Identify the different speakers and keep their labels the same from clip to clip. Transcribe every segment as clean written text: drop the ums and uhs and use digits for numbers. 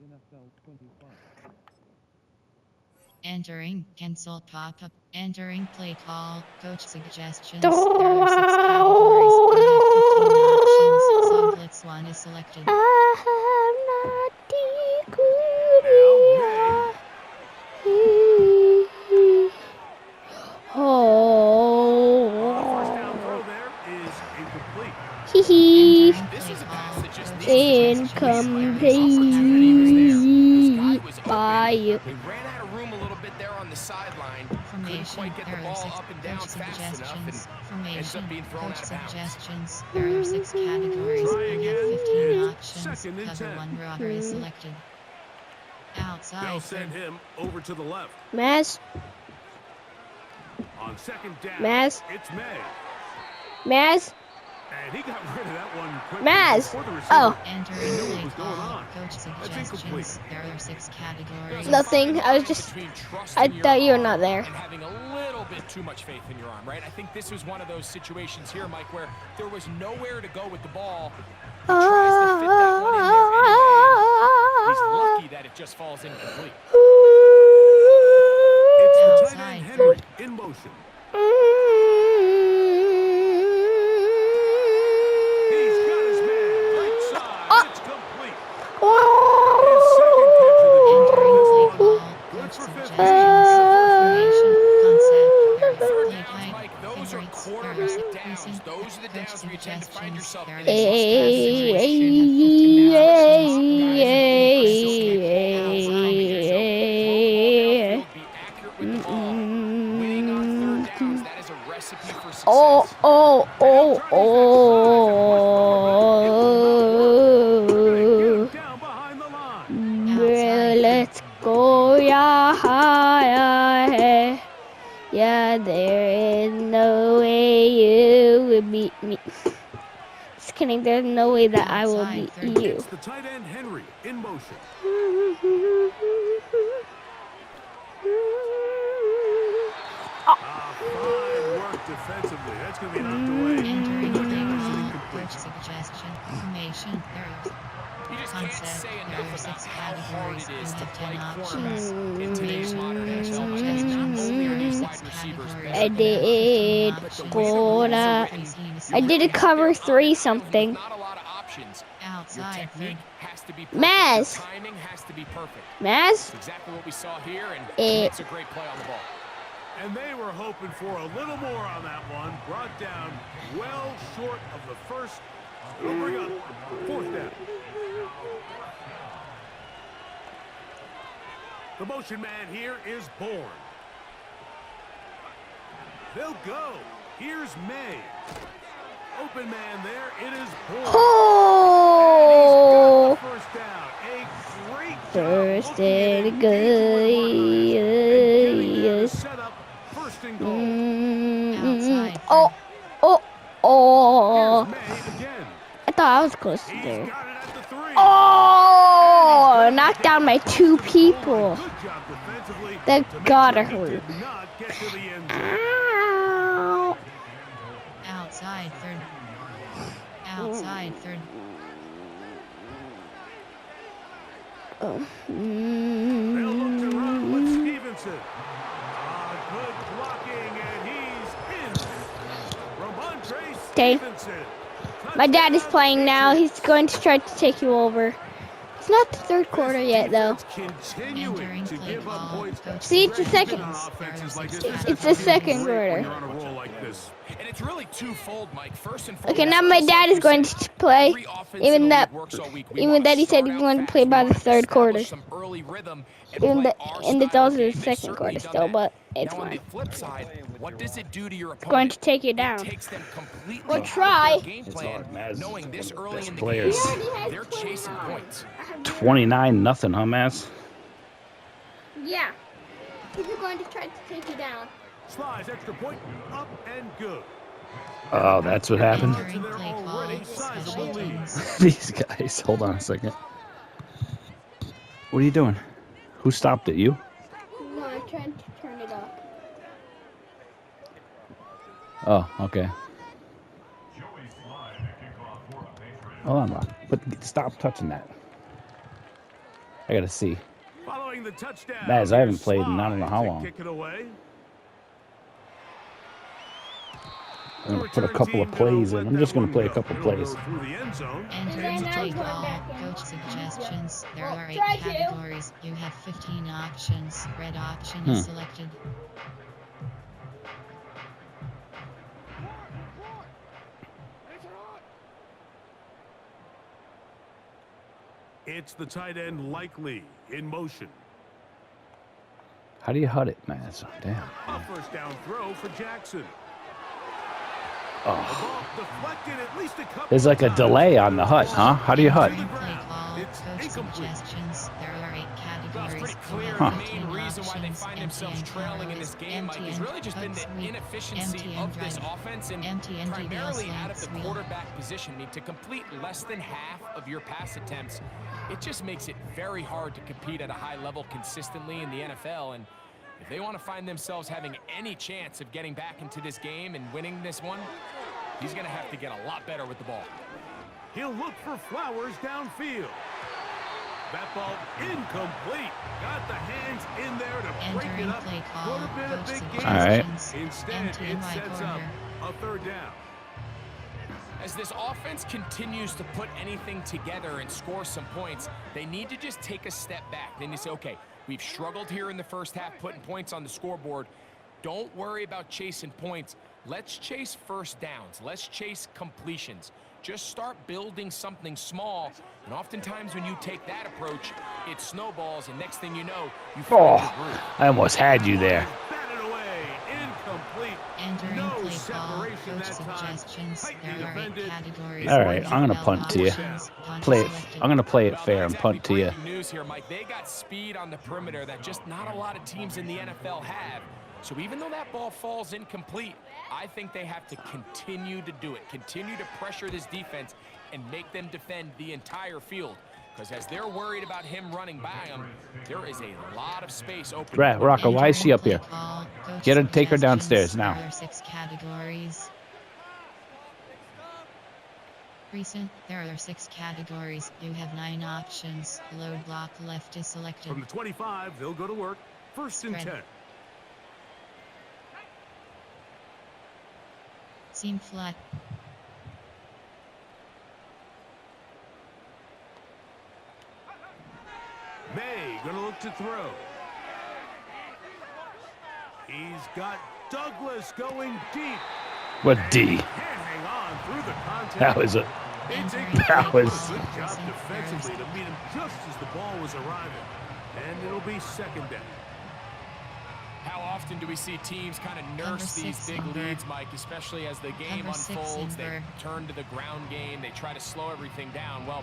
Speaker 1: NFL 25.
Speaker 2: Entering, cancel pop-up, entering play call, coach suggestions, there are 6 categories, you have 15 options, so Blitz 1 is selected.
Speaker 3: First down throw there is incomplete.
Speaker 2: Entering
Speaker 4: This
Speaker 2: play
Speaker 4: is a pass
Speaker 2: call,
Speaker 4: that just
Speaker 2: coach
Speaker 4: needs to
Speaker 2: suggestions, there
Speaker 4: the
Speaker 2: are 6
Speaker 4: opportunity was
Speaker 2: categories.
Speaker 4: there. This guy was
Speaker 5: By
Speaker 4: open.
Speaker 5: you.
Speaker 4: They ran out of room a little bit there on the sideline. Couldn't
Speaker 2: Formation,
Speaker 4: quite get the
Speaker 2: there are
Speaker 4: ball
Speaker 2: 6
Speaker 4: up and down
Speaker 2: coach
Speaker 4: fast enough
Speaker 2: suggestions.
Speaker 4: and ends
Speaker 2: Formation,
Speaker 4: up being thrown
Speaker 2: coach
Speaker 4: out of bounds.
Speaker 2: suggestions, there are 6 categories,
Speaker 3: Try
Speaker 2: you have
Speaker 3: again.
Speaker 2: 15
Speaker 3: It's
Speaker 2: options,
Speaker 3: second and
Speaker 2: cover
Speaker 3: 10.
Speaker 2: 1 rocker is selected. Outside,
Speaker 3: They'll send him over to the left.
Speaker 5: Maz,
Speaker 3: On second down,
Speaker 5: Maz.
Speaker 3: it's May.
Speaker 5: Maz,
Speaker 3: And he got rid of that one quickly
Speaker 5: Maz.
Speaker 3: before the receiver
Speaker 5: Oh,
Speaker 2: entering
Speaker 3: knew
Speaker 2: play
Speaker 3: what was going
Speaker 2: call,
Speaker 3: on.
Speaker 2: coach suggestions, there are 6 categories.
Speaker 5: nothing. I was just. I thought you were not there.
Speaker 4: And having a little bit too much faith in your arm, right? I think this was one of those situations here, Mike, where there was nowhere to go with the ball. He tries to fit that one in there anyway. He's lucky that it just falls incomplete.
Speaker 3: It's the tight
Speaker 2: Outside,
Speaker 3: end Henry in motion. He's got his man right side. It's complete. His second catch of the game.
Speaker 2: entering
Speaker 3: This
Speaker 2: play
Speaker 3: one
Speaker 2: call,
Speaker 3: good
Speaker 2: coach
Speaker 3: for 50.
Speaker 2: suggestions, formation, concept, there are
Speaker 4: Third
Speaker 2: play
Speaker 4: downs,
Speaker 2: height,
Speaker 4: Mike, those
Speaker 2: pin
Speaker 4: are
Speaker 2: rates, there are
Speaker 4: quarterback
Speaker 2: 6
Speaker 4: downs. Those are the
Speaker 2: coach
Speaker 4: downs where you tend to find
Speaker 2: suggestions,
Speaker 4: yourself
Speaker 2: there are
Speaker 4: in
Speaker 2: 6
Speaker 4: a
Speaker 2: categories, you have 15 options,
Speaker 4: Winning on third downs, that is a recipe for success.
Speaker 5: Oh.
Speaker 3: Down behind the line.
Speaker 5: Let's go, yeah. Yeah, there is no way you will beat me. Just kidding, there's no way that I will beat you.
Speaker 3: It's the tight end Henry in motion. Fine work defensively. That's going to be knocked away.
Speaker 2: entering
Speaker 3: No
Speaker 2: play
Speaker 3: damage and
Speaker 2: call,
Speaker 3: incomplete.
Speaker 2: coach suggestion, formation, there are
Speaker 4: You just can't
Speaker 2: concept,
Speaker 4: say
Speaker 2: there
Speaker 4: enough
Speaker 2: are
Speaker 4: about
Speaker 2: 6
Speaker 4: how hard
Speaker 2: categories,
Speaker 4: it
Speaker 2: you
Speaker 4: is to
Speaker 2: have 10
Speaker 4: play
Speaker 2: options.
Speaker 4: quarterback in today's modern
Speaker 2: Coach
Speaker 4: NFL. Mike.
Speaker 2: suggestions,
Speaker 4: Only
Speaker 2: there are
Speaker 4: these
Speaker 2: 6
Speaker 4: wide receivers
Speaker 2: categories,
Speaker 5: I
Speaker 2: you
Speaker 5: did
Speaker 2: have 15
Speaker 5: gonna.
Speaker 2: options.
Speaker 5: I did a cover 3 something.
Speaker 4: Not a lot of options. Your
Speaker 2: Outside,
Speaker 4: technique has to be perfect.
Speaker 5: Maz.
Speaker 4: Your timing has to be perfect.
Speaker 5: Maz?
Speaker 4: That's exactly what we saw here, and it's a great play on the ball.
Speaker 3: And they were hoping for a little more on that one. Brought down well short of the first. It'll bring up fourth down. The motion man here is Bourne. They'll go. Here's May. Open man there. It is Bourne.
Speaker 5: Oh!
Speaker 3: First down. A great
Speaker 5: First
Speaker 3: job
Speaker 5: and
Speaker 3: good.
Speaker 5: good.
Speaker 3: Set up first and goal.
Speaker 2: outside,
Speaker 5: Oh.
Speaker 3: Here's May again.
Speaker 5: I thought I was close to
Speaker 3: He's
Speaker 5: there.
Speaker 3: got it at the 3.
Speaker 5: Oh! Knocked down my 2 people.
Speaker 3: Good job defensively.
Speaker 5: That
Speaker 3: to make
Speaker 5: gotta
Speaker 3: sure he
Speaker 5: hurt.
Speaker 3: did not get to the end zone.
Speaker 5: Ow.
Speaker 2: outside, third. Outside, third.
Speaker 5: Oh.
Speaker 3: They'll look to run with Stevenson. Good blocking, and he's in. Ramondre
Speaker 5: Okay.
Speaker 3: Stevenson.
Speaker 5: My dad is playing now. He's going to try to take you over. It's not the 3rd quarter yet, though.
Speaker 3: Continuing
Speaker 2: Entering
Speaker 3: to
Speaker 2: play
Speaker 3: give up
Speaker 2: call,
Speaker 3: points.
Speaker 2: coach
Speaker 5: See, it's the
Speaker 3: Great
Speaker 5: second.
Speaker 3: on offenses like this.
Speaker 5: It's the second
Speaker 3: Great when
Speaker 5: quarter.
Speaker 3: you're on a roll like this.
Speaker 4: And it's really twofold, Mike. First and foremost,
Speaker 5: Okay, now my dad is going to play.
Speaker 4: every offense
Speaker 5: Even
Speaker 4: in the
Speaker 5: that,
Speaker 4: league works all week. We
Speaker 5: even
Speaker 4: wanna
Speaker 5: that he said
Speaker 4: start
Speaker 5: he's
Speaker 4: out
Speaker 5: going to
Speaker 4: fast.
Speaker 5: play
Speaker 4: We
Speaker 5: by the
Speaker 4: wanna
Speaker 5: 3rd quarter.
Speaker 4: establish some early rhythm and
Speaker 5: Even
Speaker 4: play
Speaker 5: that,
Speaker 4: our
Speaker 5: and it's
Speaker 4: style
Speaker 5: also
Speaker 4: of
Speaker 5: the
Speaker 4: game. They've
Speaker 5: 2nd
Speaker 4: certainly
Speaker 5: quarter
Speaker 4: done
Speaker 5: still,
Speaker 4: that.
Speaker 5: but it's
Speaker 4: Now on
Speaker 5: fine.
Speaker 4: the flip side, what does it do to your opponent?
Speaker 5: Going to take you down.
Speaker 4: It takes them completely
Speaker 5: Or
Speaker 4: out of
Speaker 5: try.
Speaker 4: their game
Speaker 1: It's
Speaker 4: plan,
Speaker 1: hard. Maz is
Speaker 4: knowing
Speaker 1: one
Speaker 4: this
Speaker 1: of the
Speaker 4: early
Speaker 1: best
Speaker 4: in the
Speaker 1: players.
Speaker 4: game, they're chasing points.
Speaker 1: 29-0, huh, Maz?
Speaker 5: Yeah. He's going to try to take you down.
Speaker 3: Slides extra point up and good.
Speaker 1: Oh, that's what happened?
Speaker 2: Entering play call, special teams.
Speaker 1: These guys. Hold on a second. What are you doing? Who stopped it? You?
Speaker 5: No, I'm trying to turn it off.
Speaker 1: Oh, okay. Hold on, Rob. But stop touching that. I gotta see.
Speaker 3: Following the touchdown.
Speaker 1: Maz, I haven't
Speaker 3: here's
Speaker 1: played in I
Speaker 3: Sly
Speaker 1: don't know how
Speaker 3: to
Speaker 1: long.
Speaker 3: Kick it away.
Speaker 1: I'm gonna put a couple of plays in. I'm just gonna play a couple plays.
Speaker 2: Entering play call, coach suggestions. There are 8 categories. You have 15 options. Red option is selected.
Speaker 3: It's the tight end Likely in motion.
Speaker 1: How do you HUD it, Maz? Damn.
Speaker 3: A first down throw for Jackson.
Speaker 1: Oh.
Speaker 3: The ball deflected at least a couple
Speaker 1: There's like a
Speaker 3: of
Speaker 1: delay
Speaker 3: times.
Speaker 1: on the HUD, huh? How do you HUD?
Speaker 2: Entering play call,
Speaker 3: It's
Speaker 2: coach
Speaker 3: incomplete.
Speaker 2: suggestions. There are 8
Speaker 4: Well,
Speaker 2: categories.
Speaker 4: it's pretty
Speaker 2: You
Speaker 4: clear
Speaker 2: have
Speaker 4: the
Speaker 2: 15
Speaker 4: main reason why they
Speaker 2: options.
Speaker 4: find themselves
Speaker 2: Empty
Speaker 4: trailing in
Speaker 2: end
Speaker 4: this game, Mike,
Speaker 2: empty
Speaker 4: has
Speaker 2: end
Speaker 4: really just been
Speaker 2: hug
Speaker 4: the
Speaker 2: sweep,
Speaker 4: inefficiency
Speaker 2: empty
Speaker 4: of
Speaker 2: end
Speaker 4: this
Speaker 2: drive,
Speaker 4: offense and
Speaker 2: empty end
Speaker 4: primarily
Speaker 2: DL
Speaker 4: out of the
Speaker 2: sweep.
Speaker 4: quarterback position. I mean, to complete less than half of your pass attempts, it just makes it very hard to compete at a high level consistently in the NFL. And if they want to find themselves having any chance of getting back into this game and winning this one, he's going to have to get a lot better with the ball.
Speaker 3: He'll look for Flowers downfield. That ball incomplete. Got the hands in there to break it
Speaker 2: Entering
Speaker 3: up.
Speaker 2: play call,
Speaker 3: Would have been a
Speaker 2: coach
Speaker 3: big gain.
Speaker 1: All right.
Speaker 2: suggestions.
Speaker 3: Instead,
Speaker 2: Empty
Speaker 3: it
Speaker 2: and right
Speaker 3: sets up
Speaker 2: corner.
Speaker 3: a third down.
Speaker 4: As this offense continues to put anything together and score some points, they need to just take a step back. Then you say, okay, we've struggled here in the first half putting points on the scoreboard. Don't worry about chasing points. Let's chase first downs. Let's chase completions. Just start building something small. And oftentimes when you take that approach, it snowballs, and next thing you know, you find your
Speaker 1: Oh,
Speaker 4: groove.
Speaker 1: I almost had you there.
Speaker 3: Batted away. Incomplete.
Speaker 2: Entering
Speaker 3: No
Speaker 2: play call,
Speaker 3: separation
Speaker 2: coach
Speaker 3: that time.
Speaker 2: suggestions.
Speaker 3: Tightly
Speaker 2: There are 8
Speaker 3: defended.
Speaker 2: categories.
Speaker 1: All right, I'm gonna punt to you. Play it. I'm gonna play it
Speaker 4: Well,
Speaker 1: fair
Speaker 4: not
Speaker 1: and
Speaker 4: exactly
Speaker 1: punt to you.
Speaker 4: breaking news here, Mike. They got speed on the perimeter that just not a lot of teams in the NFL have. So even though that ball falls incomplete, I think they have to continue to do it. Continue to pressure this defense and make them defend the entire field. Because as they're worried about him running by them, there is a lot of space open.
Speaker 1: Rocco, why is she up here? Get her, take her downstairs now.
Speaker 2: There are 6 categories. Recent, there are 6 categories. You have 9 options. Load block left is selected.
Speaker 3: From the 25, they'll go to work. First and
Speaker 2: Spread.
Speaker 3: 10.
Speaker 2: Seam flat.
Speaker 3: May gonna look to throw. He's got Douglas going deep.
Speaker 1: What D?
Speaker 3: Can't hang on through the contact.
Speaker 1: That was a.
Speaker 2: Entering
Speaker 1: That
Speaker 2: play
Speaker 1: was-
Speaker 2: call,
Speaker 3: Good job
Speaker 2: Recent,
Speaker 3: defensively
Speaker 2: there
Speaker 3: to meet him just as the ball was arriving. And it'll be second down.
Speaker 4: How often do we see teams kind of
Speaker 2: Number
Speaker 4: nurse these
Speaker 2: 6
Speaker 4: big
Speaker 2: Inver.
Speaker 4: leads, Mike, especially as the game
Speaker 2: Number 6
Speaker 4: unfolds? They
Speaker 2: Inver.
Speaker 4: turn to the ground game. They try to slow everything down. Well,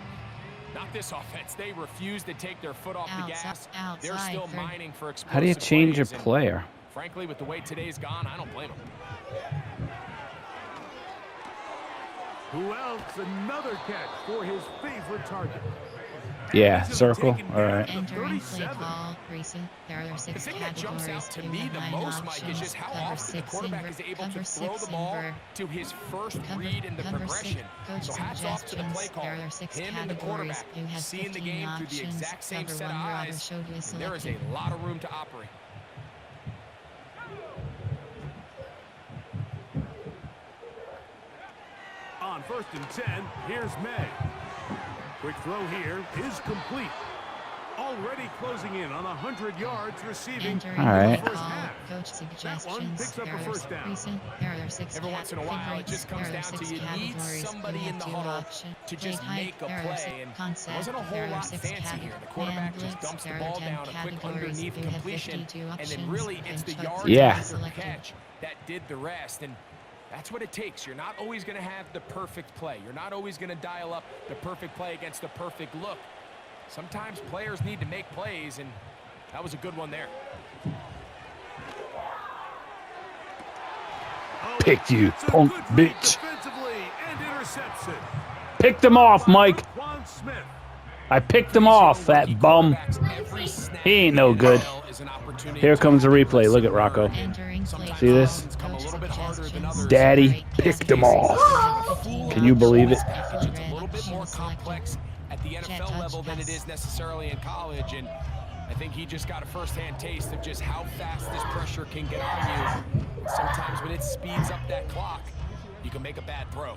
Speaker 4: not this offense. They refuse to take their foot off the gas. They're
Speaker 2: Outside
Speaker 4: still
Speaker 2: third.
Speaker 4: mining for explosive
Speaker 1: How do you change your
Speaker 4: plays, and
Speaker 1: player?
Speaker 4: frankly, with the way today's gone, I don't blame them.
Speaker 3: Who else? Another catch for his favorite target.
Speaker 1: Yeah,
Speaker 3: He's
Speaker 1: circle.
Speaker 3: taken
Speaker 1: All
Speaker 3: down
Speaker 1: right.
Speaker 3: to the
Speaker 2: Entering play
Speaker 3: 37.
Speaker 2: call, recent, there are 6
Speaker 4: The thing that jumps
Speaker 2: categories.
Speaker 4: out to
Speaker 2: You
Speaker 4: me
Speaker 2: have
Speaker 4: the
Speaker 2: 9
Speaker 4: most, Mike, is
Speaker 2: options.
Speaker 4: just how
Speaker 2: Cover
Speaker 4: often the
Speaker 2: 6
Speaker 4: quarterback
Speaker 2: Inver.
Speaker 4: is able
Speaker 2: Cover
Speaker 4: to throw
Speaker 2: 6
Speaker 4: the ball
Speaker 2: Inver.
Speaker 4: to his first
Speaker 2: Cover-
Speaker 4: read in the
Speaker 2: cover
Speaker 4: progression.
Speaker 2: Coach
Speaker 4: So hats off to the play
Speaker 2: suggestions.
Speaker 4: call.
Speaker 2: There are 6
Speaker 4: Him and the
Speaker 2: categories.
Speaker 4: quarterback
Speaker 2: You have
Speaker 4: seeing the
Speaker 2: 15
Speaker 4: game through the
Speaker 2: options.
Speaker 4: exact same
Speaker 2: Cover
Speaker 4: set of
Speaker 2: 1 route or
Speaker 4: eyes.
Speaker 2: show to is
Speaker 4: And there is a
Speaker 2: selected.
Speaker 4: lot of room to operate.
Speaker 3: On first and 10, here's May. Quick throw here is complete. Already closing in on 100 yards receiving.
Speaker 2: Entering
Speaker 1: All right.
Speaker 3: the first
Speaker 2: call,
Speaker 3: half.
Speaker 2: coach
Speaker 3: That one
Speaker 2: suggestions.
Speaker 3: picks up
Speaker 2: There
Speaker 3: a
Speaker 2: are
Speaker 3: first down.
Speaker 2: recent, there are 6
Speaker 4: Every once in a while, it just comes down to you need somebody in the huddle to just make a play. And there wasn't a whole lot fancy here. The quarterback just dumps the ball down, a quick underneath completion, and then really it's the yards
Speaker 1: Yeah.
Speaker 4: after the catch that did the rest. And that's what it takes. You're not always going to have the perfect play. You're not always going to dial up the perfect play against the perfect look. Sometimes players need to make plays, and that was a good one there.
Speaker 1: Picked you,
Speaker 3: It's a
Speaker 1: punk
Speaker 3: good read
Speaker 1: bitch.
Speaker 3: defensively and intercepts it.
Speaker 1: Picked him off, Mike.
Speaker 3: Juan Smith.
Speaker 1: I picked him off, that bum. He ain't no good. Here comes the replay. Look at Rocco.
Speaker 2: Entering play
Speaker 1: See this?
Speaker 2: call, coach suggestions.
Speaker 1: Daddy
Speaker 2: There are 8
Speaker 1: picked him
Speaker 2: categories.
Speaker 1: off.
Speaker 2: 15
Speaker 1: Can you believe it?
Speaker 2: options.
Speaker 4: It's a
Speaker 2: Red
Speaker 4: little bit
Speaker 2: option
Speaker 4: more
Speaker 2: is selected.
Speaker 4: complex. At the end NFL level than it is necessarily in college, and I think he just got a first-hand taste of just how fast this pressure can get on you. Sometimes when it speeds up that clock, you can make a bad throw.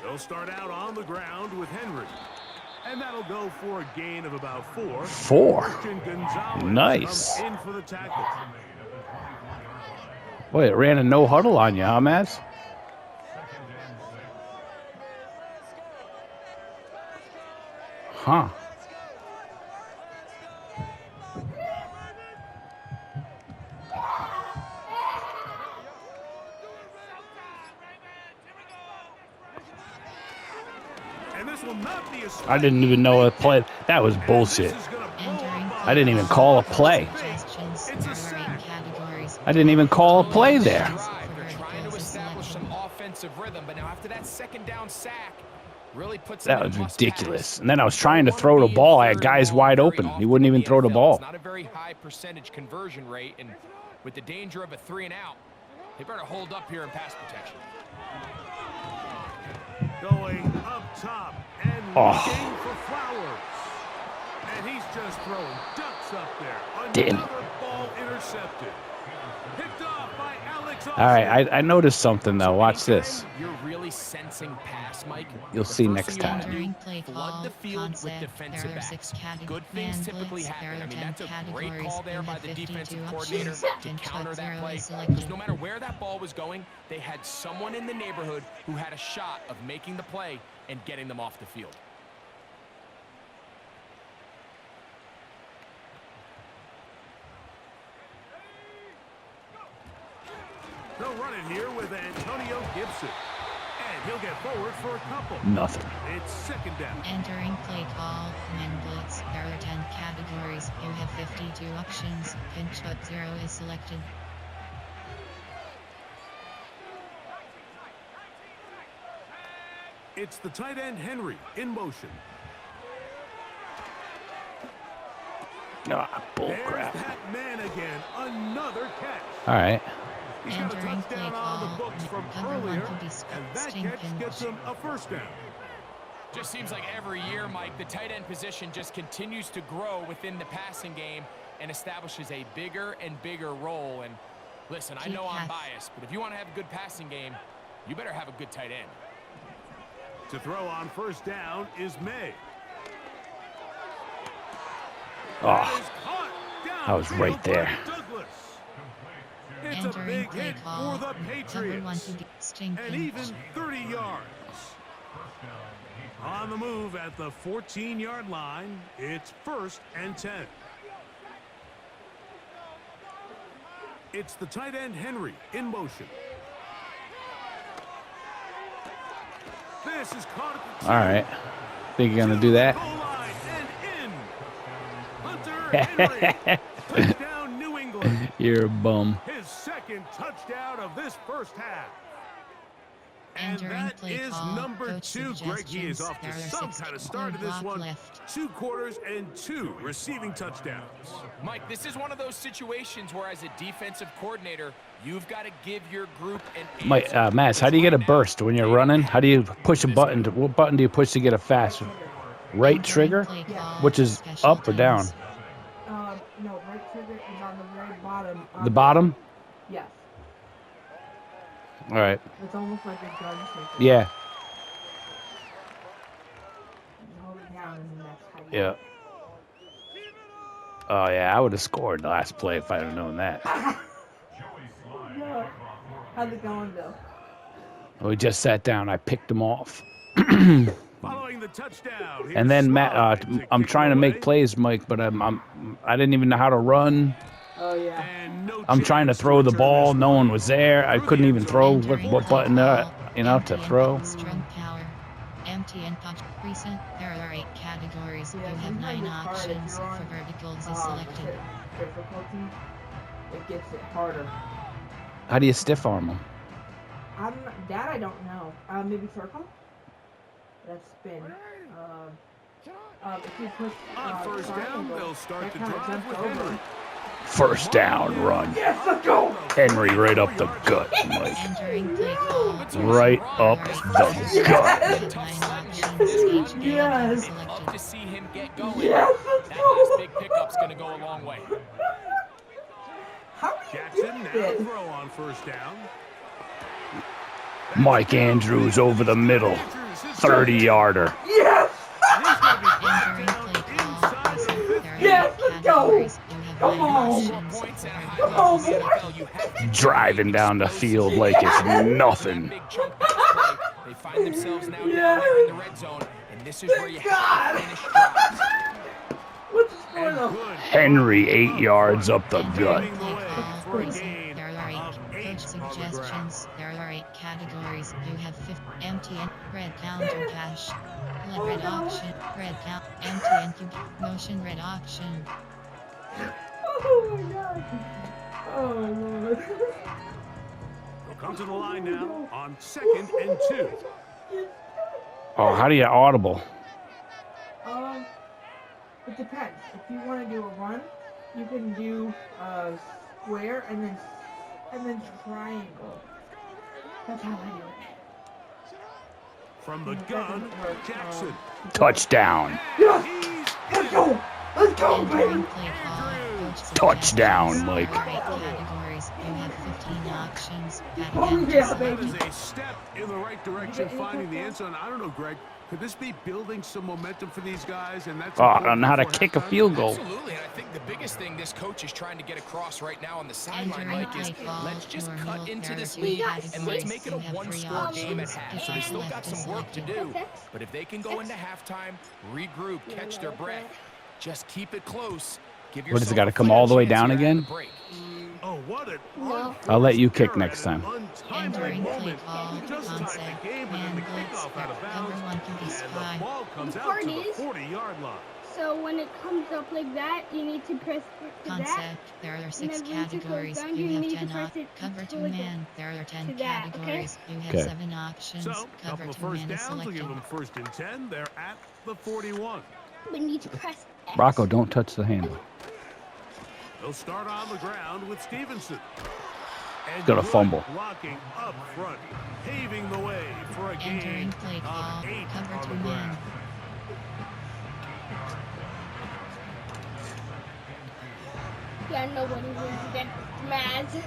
Speaker 3: They'll start out on the ground with Henry. And that'll go for a gain of about 4.
Speaker 1: 4. Nice.
Speaker 3: In for the tackle.
Speaker 1: Boy, it ran a no huddle on you, huh, Maz? Huh. I didn't even know a play. That was bullshit. I didn't even call a play. I didn't even call a play there.
Speaker 4: Trying to establish some offensive rhythm, but now after that second down sack, really puts
Speaker 1: that was ridiculous. And then I was trying to throw the ball. I had guys wide open. He wouldn't even throw the ball.
Speaker 4: It's not a very high percentage conversion rate, and with the danger of a 3-and-out, they better hold up here in pass protection.
Speaker 3: Going up top and looking for Flowers. And he's just throwing ducks up there. Another ball intercepted. Picked off by Alex.
Speaker 1: All right, I noticed something though. Watch this.
Speaker 4: You're really sensing pass, Mike.
Speaker 1: You'll see next time.
Speaker 4: Flood the field with defensive backs. Good things typically happen. I mean, that's a great call there by the defensive coordinator to counter that play. Because no matter where that ball was going, they had someone in the neighborhood who had a shot of making the play and getting them off the field.
Speaker 3: They'll run it here with Antonio Gibson. And he'll get forward for a couple.
Speaker 1: Nothing.
Speaker 3: It's second down.
Speaker 2: Entering play call, men blitz. There are 10 categories. You have 52 options. Pinch but 0 is selected.
Speaker 3: It's the tight end Henry in motion.
Speaker 1: Ah, bull crap.
Speaker 3: There's that man again. Another catch.
Speaker 1: All right.
Speaker 3: He's got a
Speaker 2: Entering
Speaker 3: touchdown
Speaker 2: play
Speaker 3: on the
Speaker 2: call.
Speaker 3: books from
Speaker 2: Number
Speaker 3: earlier,
Speaker 2: 1 to be
Speaker 3: and that catch gets him a first down.
Speaker 4: Just seems like every year, Mike, the tight end position just continues to grow within the passing game and establishes a bigger and bigger role. And listen, I know I'm biased, but if you want to have a good passing game, you better have a good tight end.
Speaker 3: To throw on first down is May.
Speaker 1: Oh, I was right there.
Speaker 3: It's a big hit for the Patriots. And even 30 yards. On the move at the 14-yard line, it's 1st and 10. It's the tight end Henry in motion. This is caught at the
Speaker 1: all right. Think you're gonna do that?
Speaker 3: Touchdown, New England.
Speaker 1: You're a bum.
Speaker 3: His second touchdown of this first half. And
Speaker 2: Entering
Speaker 3: that
Speaker 2: play
Speaker 3: is
Speaker 2: call,
Speaker 3: number
Speaker 2: coach
Speaker 3: 2. Greg, he is
Speaker 2: suggestions.
Speaker 3: off to
Speaker 2: There are
Speaker 3: some
Speaker 2: 6
Speaker 3: kind of start to this
Speaker 2: clock
Speaker 3: one.
Speaker 2: left.
Speaker 3: 2 quarters and 2 receiving touchdowns.
Speaker 4: Mike, this is one of those situations where as a defensive coordinator, you've got to give your group an
Speaker 1: Mike, Matt, how do you get a burst when you're running? How do you push a button? What button do you push to get a fast? Right trigger, which is up or down?
Speaker 6: No, right trigger is on the very bottom.
Speaker 1: The bottom?
Speaker 6: Yes.
Speaker 1: All right.
Speaker 6: It's almost like a gun trigger.
Speaker 1: Yeah.
Speaker 6: You hold it down and then that's how you...
Speaker 1: Yeah. Oh, yeah, I would have scored the last play if I'd have known that.
Speaker 6: No. How's it going, Bill?
Speaker 1: We just sat down. I picked them off.
Speaker 3: Following the touchdown.
Speaker 1: And then Matt, I'm trying to make plays, Mike, but I didn't even know how to run.
Speaker 6: Oh, yeah.
Speaker 1: I'm trying to throw the ball. No one was there. I couldn't even throw what button, to throw.
Speaker 2: Strength, power, empty and punch. Recent. There are 8 categories. You have 9 options. For verticals is selected.
Speaker 6: Difficulty, it gets it harder.
Speaker 1: How do you stiff arm them?
Speaker 6: That I don't know. Maybe circle? That's spin. If you push
Speaker 3: on first down, they'll start the drive with Henry.
Speaker 1: First down, run.
Speaker 6: Yes, let's go.
Speaker 1: Henry right up the gut, Mike.
Speaker 2: Entering play call.
Speaker 1: Right up the gut.
Speaker 2: 9 options. Each game
Speaker 6: Yes.
Speaker 2: selected.
Speaker 4: Love to see him get going.
Speaker 6: Yes, let's
Speaker 4: That
Speaker 6: go.
Speaker 4: last big pickup's going to go a long way.
Speaker 6: How do you
Speaker 3: Jackson
Speaker 6: do
Speaker 3: now
Speaker 6: this?
Speaker 3: throw on first down.
Speaker 1: Mike Andrews over the middle. 30-yarder.
Speaker 6: Yes.
Speaker 3: And he's going to be brought
Speaker 2: Entering
Speaker 3: down
Speaker 2: play call.
Speaker 3: inside the 50.
Speaker 6: Yes, let's go.
Speaker 2: Categories. You have
Speaker 6: Come
Speaker 2: 9
Speaker 6: on.
Speaker 2: options.
Speaker 4: Points and a
Speaker 6: Come
Speaker 4: high
Speaker 6: on,
Speaker 4: in the
Speaker 6: boy.
Speaker 4: NFL, you have to
Speaker 1: Driving down the field like it's nothing.
Speaker 4: Big chunk pass play. They find themselves now down there in the red zone, and this is where you have to finish drives.
Speaker 6: What's the score
Speaker 3: And
Speaker 6: though?
Speaker 3: good.
Speaker 1: Henry 8 yards up the gut.
Speaker 3: Paving the way for a gain
Speaker 2: There are 8
Speaker 3: of 8
Speaker 2: coach
Speaker 3: on the ground.
Speaker 2: suggestions. There are 8 categories. You have 50 empty and red counter cash. Red auction, red count, empty and cube, motion red auction.
Speaker 6: Oh my god. Oh lord.
Speaker 3: We'll come to the line now on 2nd and 2.
Speaker 1: Oh, how do you audible?
Speaker 6: It depends. If you want to do a run, you can do square and then triangle. That's how I do it.
Speaker 3: From the
Speaker 6: That
Speaker 3: gun,
Speaker 6: doesn't work,
Speaker 3: Jackson.
Speaker 1: Touchdown.
Speaker 6: Yes! Let's go! Let's go,
Speaker 2: Entering
Speaker 6: baby!
Speaker 2: play call. Coach
Speaker 1: Touchdown,
Speaker 2: suggestions.
Speaker 1: Mike.
Speaker 2: There are 8 categories. You have 15 options.
Speaker 6: Oh, yeah,
Speaker 3: That
Speaker 6: baby.
Speaker 3: is a step in the right direction, finding the end zone. I don't know, Greg. Could this be building some momentum for these guys? And that's
Speaker 1: Oh, I don't know how to
Speaker 3: before
Speaker 1: kick a
Speaker 3: halftime?
Speaker 1: field goal.
Speaker 4: Absolutely, and I think the biggest thing this coach is trying to get across right now on the sideline, Mike, is let's just cut into this lead and let's make it a one-score game at half. So they still got some work to do, but if they can go into halftime, regroup, catch their breath, just keep it close. Give
Speaker 1: What, does it
Speaker 4: yourself
Speaker 1: gotta
Speaker 4: a
Speaker 1: come
Speaker 4: fair
Speaker 1: all the way
Speaker 4: chance
Speaker 1: down
Speaker 4: here at
Speaker 1: again?
Speaker 4: the break.
Speaker 3: Oh, what an
Speaker 1: I'll let you kick
Speaker 3: error
Speaker 1: next
Speaker 3: at an
Speaker 1: time.
Speaker 2: Entering
Speaker 3: untimely
Speaker 2: play
Speaker 3: moment.
Speaker 2: call.
Speaker 3: Just tied
Speaker 2: Concept.
Speaker 3: the game, and then
Speaker 2: Man
Speaker 3: the
Speaker 2: blitz.
Speaker 3: kickoff out of
Speaker 2: Cover
Speaker 3: bounds,
Speaker 2: 1 can be
Speaker 3: and
Speaker 2: spy.
Speaker 3: the ball comes
Speaker 5: The
Speaker 3: out
Speaker 5: part
Speaker 3: to the
Speaker 5: is-
Speaker 3: 40-yard line.
Speaker 5: So when it comes up like that, you need to press to that.
Speaker 2: Concept. There are 6
Speaker 5: then once it goes
Speaker 2: categories.
Speaker 5: down,
Speaker 2: You
Speaker 5: you
Speaker 2: have
Speaker 5: need to
Speaker 2: 10
Speaker 5: press it
Speaker 2: cover
Speaker 5: to
Speaker 2: 2
Speaker 5: like
Speaker 2: man. There are 10
Speaker 5: to that, okay?
Speaker 2: categories. You have
Speaker 1: Okay.
Speaker 2: 7 options.
Speaker 3: So,
Speaker 2: Cover
Speaker 3: couple of
Speaker 2: 2
Speaker 3: first
Speaker 2: man is
Speaker 3: downs will give
Speaker 2: selected.
Speaker 3: them 1st and 10. They're at the 41.
Speaker 5: We need to press X.
Speaker 1: Rocco, don't touch the handle.
Speaker 3: They'll start on the ground with Stevenson. And
Speaker 1: Got a
Speaker 3: good
Speaker 1: fumble.
Speaker 3: blocking up front, paving the way for a gain
Speaker 2: Entering play call.
Speaker 3: of 8
Speaker 2: Cover
Speaker 3: on
Speaker 2: 2
Speaker 3: the
Speaker 2: man.
Speaker 3: ground.
Speaker 5: Yeah, nobody wins against Maz.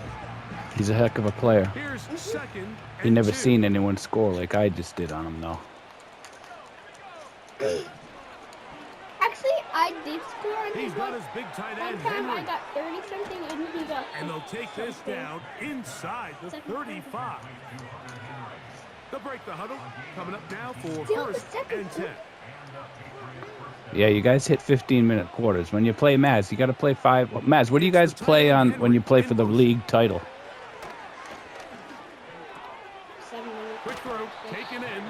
Speaker 1: He's a heck of a player.
Speaker 3: Here's 2nd
Speaker 1: You
Speaker 3: and
Speaker 1: never
Speaker 3: 2.
Speaker 1: seen anyone score like I just did on him, though.
Speaker 5: Actually, I did score on
Speaker 3: He's
Speaker 5: his
Speaker 3: got
Speaker 5: one.
Speaker 3: his big tight
Speaker 5: One
Speaker 3: end,
Speaker 5: time I
Speaker 3: Henry.
Speaker 5: got 30-something and he got...
Speaker 3: And they'll take this
Speaker 5: something.
Speaker 3: down inside the
Speaker 5: Second.
Speaker 3: 35. They'll break the huddle. Coming up now for
Speaker 5: Still the
Speaker 3: 1st
Speaker 5: second.
Speaker 3: and 10.
Speaker 1: Yeah, you guys hit 15-minute quarters. When you play Maz, you got to play 5. Maz, what do you guys play on when you play for the league title?
Speaker 5: 7 minutes.
Speaker 3: Quick throw, taken in.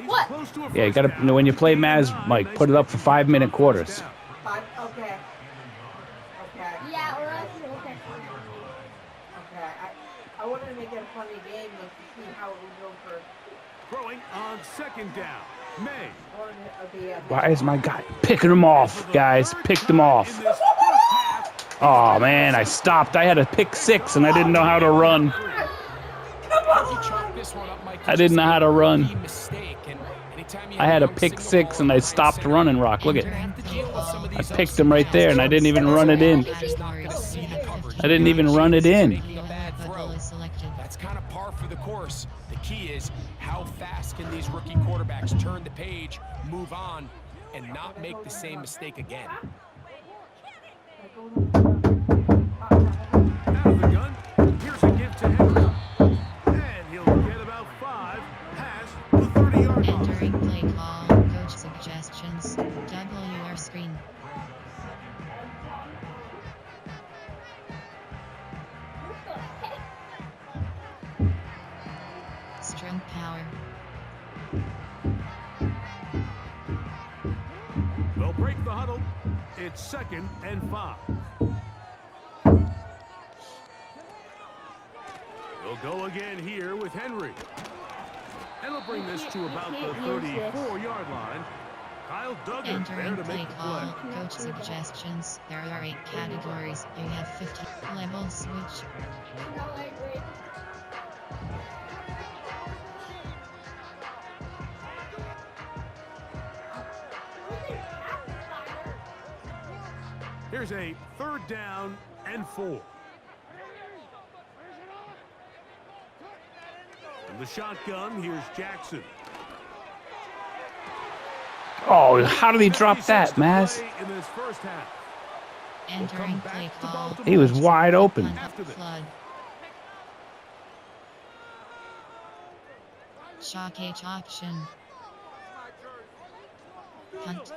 Speaker 3: He's
Speaker 5: What?
Speaker 3: close to a
Speaker 1: Yeah, you
Speaker 3: first
Speaker 1: got to.
Speaker 3: down.
Speaker 1: When you play
Speaker 3: Gain of
Speaker 1: Maz,
Speaker 3: 9.
Speaker 1: Mike,
Speaker 3: Nice
Speaker 1: put it up for
Speaker 3: play.
Speaker 1: 5-minute
Speaker 3: First
Speaker 1: quarters.
Speaker 3: down.
Speaker 6: Okay. Okay.
Speaker 5: Yeah, or else, okay.
Speaker 6: Okay. I wanted to make it a funny game, like to see how it would go for.
Speaker 3: Throwing on 2nd down. May.
Speaker 6: I wanted to, okay, yeah.
Speaker 1: Why is my guy picking him off, guys? Picked him off.
Speaker 3: In this first half,
Speaker 1: Oh, man, I stopped. I had a pick 6, and I didn't know how to run.
Speaker 4: He chalked this one up, Mike.
Speaker 1: I didn't know how to run.
Speaker 4: Key mistake, and anytime you
Speaker 1: I
Speaker 4: have
Speaker 1: had a
Speaker 4: young
Speaker 1: pick
Speaker 4: single
Speaker 1: 6,
Speaker 4: ball
Speaker 1: and I
Speaker 4: right
Speaker 1: stopped
Speaker 4: center,
Speaker 1: running, Rock. Look at
Speaker 4: you have to deal with some of
Speaker 1: I
Speaker 4: these
Speaker 1: picked him right there, and I didn't even run it in.
Speaker 4: You're just not gonna see the coverage.
Speaker 1: I didn't even run it in.
Speaker 4: Making a bad throw.
Speaker 2: Is selected.
Speaker 4: That's kind of par for the course. The key is how fast can these rookie quarterbacks turn the page, move on, and not make the same mistake again.
Speaker 3: out of the gun. Here's a give to Henry. And he'll get about 5 past the 30-yard line.
Speaker 2: Entering play call. Coach suggestions. WR screen. Strength power.
Speaker 3: They'll break the huddle. It's 2nd and 5. They'll go again here with Henry. And they'll bring this to about the 34-yard line. Kyle Duggar there
Speaker 2: Entering
Speaker 3: to
Speaker 2: play
Speaker 3: make the
Speaker 2: call.
Speaker 3: play.
Speaker 2: Coach suggestions. There are 8 categories. You have 50 level switch.
Speaker 3: Here's a 3rd down and 4. In the shotgun, here's Jackson.
Speaker 1: Oh, how did he drop
Speaker 3: 56
Speaker 1: that,
Speaker 3: to
Speaker 1: Maz?
Speaker 3: play in this first half.
Speaker 2: Entering play call.
Speaker 1: He was wide open.
Speaker 3: After this.
Speaker 2: Flood. Shock H option. Punt.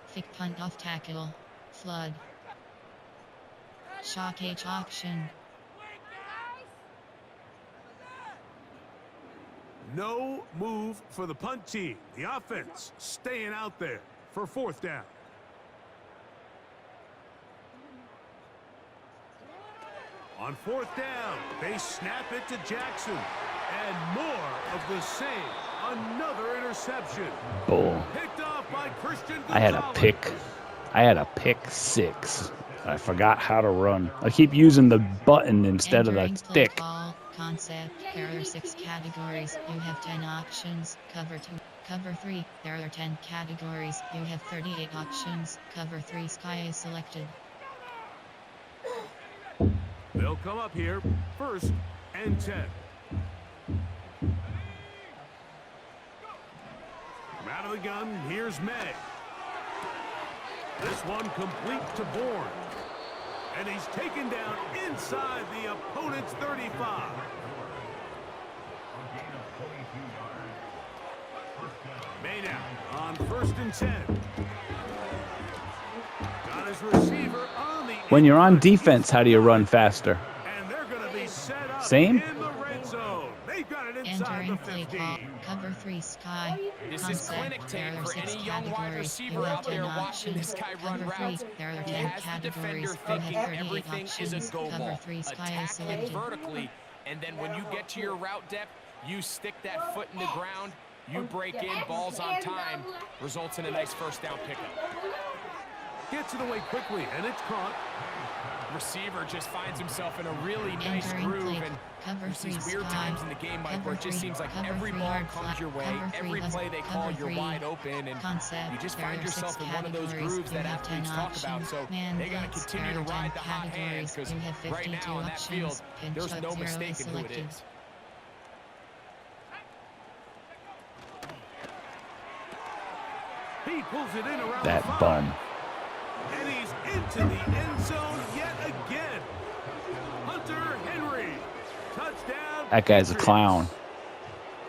Speaker 2: Fake punt off tackle. Flood. Shock H option.
Speaker 3: No move for the punt team. The offense staying out there for 4th down. On 4th down, they snap it to Jackson. And more of the same. Another interception.
Speaker 1: Bull.
Speaker 3: Picked off by Christian
Speaker 1: I had a
Speaker 3: Gonzalez.
Speaker 1: pick. I had a pick 6. I forgot how to run. I keep using the button instead of the
Speaker 2: Entering play
Speaker 1: stick.
Speaker 2: call. Concept. There are 6 categories. You have 10 options. Cover 2. Cover 3. There are 10 categories. You have 38 options. Cover 3. Sky is selected.
Speaker 3: They'll come up here. 1st and 10. From out of the gun, here's May. This one complete to Bourne. And he's taken down inside the opponent's 35. May now on 1st and 10. Got his receiver on the
Speaker 1: When you're on
Speaker 3: inside.
Speaker 1: defense, how do you run faster?
Speaker 3: And they're going to be set up
Speaker 1: Same?
Speaker 3: in the red zone. They've got it inside
Speaker 2: Entering
Speaker 3: the
Speaker 2: play
Speaker 3: 15.
Speaker 2: call. Cover 3. Sky.
Speaker 4: This is
Speaker 2: Concept.
Speaker 4: clinic
Speaker 2: There
Speaker 4: tape
Speaker 2: are
Speaker 4: for
Speaker 2: 6
Speaker 4: any young wide
Speaker 2: categories.
Speaker 4: receiver
Speaker 2: You have
Speaker 4: out
Speaker 2: 10
Speaker 4: there watching
Speaker 2: options.
Speaker 4: this guy run
Speaker 2: Cover 3.
Speaker 4: routes.
Speaker 2: There are
Speaker 4: He
Speaker 2: 10
Speaker 4: has the defender
Speaker 2: categories. You
Speaker 4: thinking
Speaker 2: have 38
Speaker 4: everything is a
Speaker 2: options.
Speaker 4: go
Speaker 2: Cover
Speaker 4: ball.
Speaker 2: 3. Sky is
Speaker 4: Attack him
Speaker 2: selected.
Speaker 4: vertically, and then when you get to your route depth, you stick that foot in the ground, you break in, balls on time, results in a nice 1st down pickup.
Speaker 3: Gets it away quickly, and it's caught.
Speaker 4: Receiver just finds himself in a really nice
Speaker 2: Entering
Speaker 4: groove,
Speaker 2: play.
Speaker 4: and
Speaker 2: Cover
Speaker 4: there's
Speaker 2: 3.
Speaker 4: these weird
Speaker 2: Sky.
Speaker 4: times in the game, Mike,
Speaker 2: Cover
Speaker 4: where it just
Speaker 2: 3.
Speaker 4: seems like
Speaker 2: Cover
Speaker 4: every
Speaker 2: 3
Speaker 4: ball
Speaker 2: yard
Speaker 4: comes
Speaker 2: flat.
Speaker 4: your way,
Speaker 2: Cover 3
Speaker 4: every
Speaker 2: hus-
Speaker 4: play they call,
Speaker 2: cover
Speaker 4: you're
Speaker 2: 3.
Speaker 4: wide open, and
Speaker 2: Concept.
Speaker 4: you just
Speaker 2: There
Speaker 4: find
Speaker 2: are 6
Speaker 4: yourself in one of those
Speaker 2: categories.
Speaker 4: grooves
Speaker 2: You
Speaker 4: that
Speaker 2: have 10
Speaker 4: athletes talk about.
Speaker 2: options.
Speaker 4: So
Speaker 2: Man
Speaker 4: they got to
Speaker 2: blitz.
Speaker 4: continue
Speaker 2: There
Speaker 4: to
Speaker 2: are 10
Speaker 4: ride the hot hand,
Speaker 2: categories.
Speaker 4: because
Speaker 2: You have
Speaker 4: right
Speaker 2: 52
Speaker 4: now on that field,
Speaker 2: options. Pin
Speaker 4: there's
Speaker 2: shot
Speaker 4: no
Speaker 2: 0 is
Speaker 4: mistaking who it
Speaker 2: selected.
Speaker 4: is.
Speaker 3: He pulls it in around
Speaker 1: That
Speaker 3: the 5.
Speaker 1: bum.
Speaker 3: And he's into the end zone yet again. Hunter Henry. Touchdown.
Speaker 1: That guy's a
Speaker 3: Patriots.
Speaker 1: clown.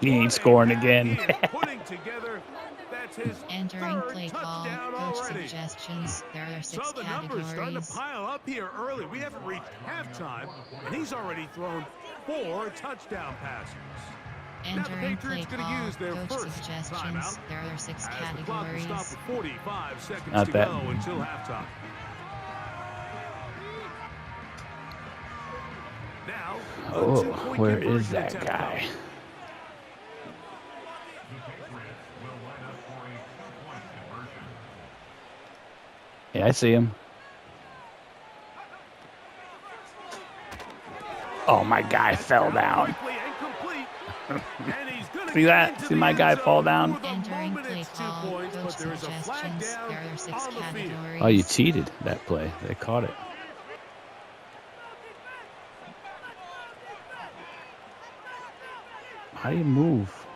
Speaker 1: He
Speaker 3: What
Speaker 1: ain't
Speaker 3: a
Speaker 1: scoring
Speaker 3: half
Speaker 1: again.
Speaker 3: he is putting together. That's his
Speaker 2: Entering
Speaker 3: 3rd
Speaker 2: play call.
Speaker 3: touchdown
Speaker 2: Coach
Speaker 3: already.
Speaker 2: suggestions. There are 6
Speaker 3: So the numbers starting to
Speaker 2: categories.
Speaker 3: pile up here early. We haven't reached halftime, and he's already thrown 4 touchdown passes. Now the
Speaker 2: Entering play
Speaker 3: Patriots going to
Speaker 2: call.
Speaker 3: use their
Speaker 2: Coach
Speaker 3: first
Speaker 2: suggestions.
Speaker 3: timeout.
Speaker 2: There are 6
Speaker 3: As the clock will
Speaker 2: categories.
Speaker 3: stop with 45 seconds
Speaker 1: Not
Speaker 3: to
Speaker 1: bad.
Speaker 3: go until halftime. Now, a
Speaker 1: Oh,
Speaker 3: two-point
Speaker 1: where
Speaker 3: conversion
Speaker 1: is that
Speaker 3: attempt
Speaker 1: guy?
Speaker 3: comes.
Speaker 1: Yeah, I see him. Oh, my guy fell down.
Speaker 3: Quickly and complete. And he's gonna
Speaker 1: See
Speaker 3: get
Speaker 1: that?
Speaker 3: into
Speaker 1: See
Speaker 3: the
Speaker 1: my
Speaker 3: end
Speaker 1: guy
Speaker 3: zone.
Speaker 1: fall down?
Speaker 3: For the
Speaker 2: Entering
Speaker 3: moment,
Speaker 2: play
Speaker 3: it's 2
Speaker 2: call.
Speaker 3: points,
Speaker 2: Coach
Speaker 3: but there is a flag
Speaker 2: suggestions.
Speaker 3: down
Speaker 2: There are 6
Speaker 3: on the field.
Speaker 2: categories.
Speaker 1: Oh, you cheated that play. They caught it. How do you move?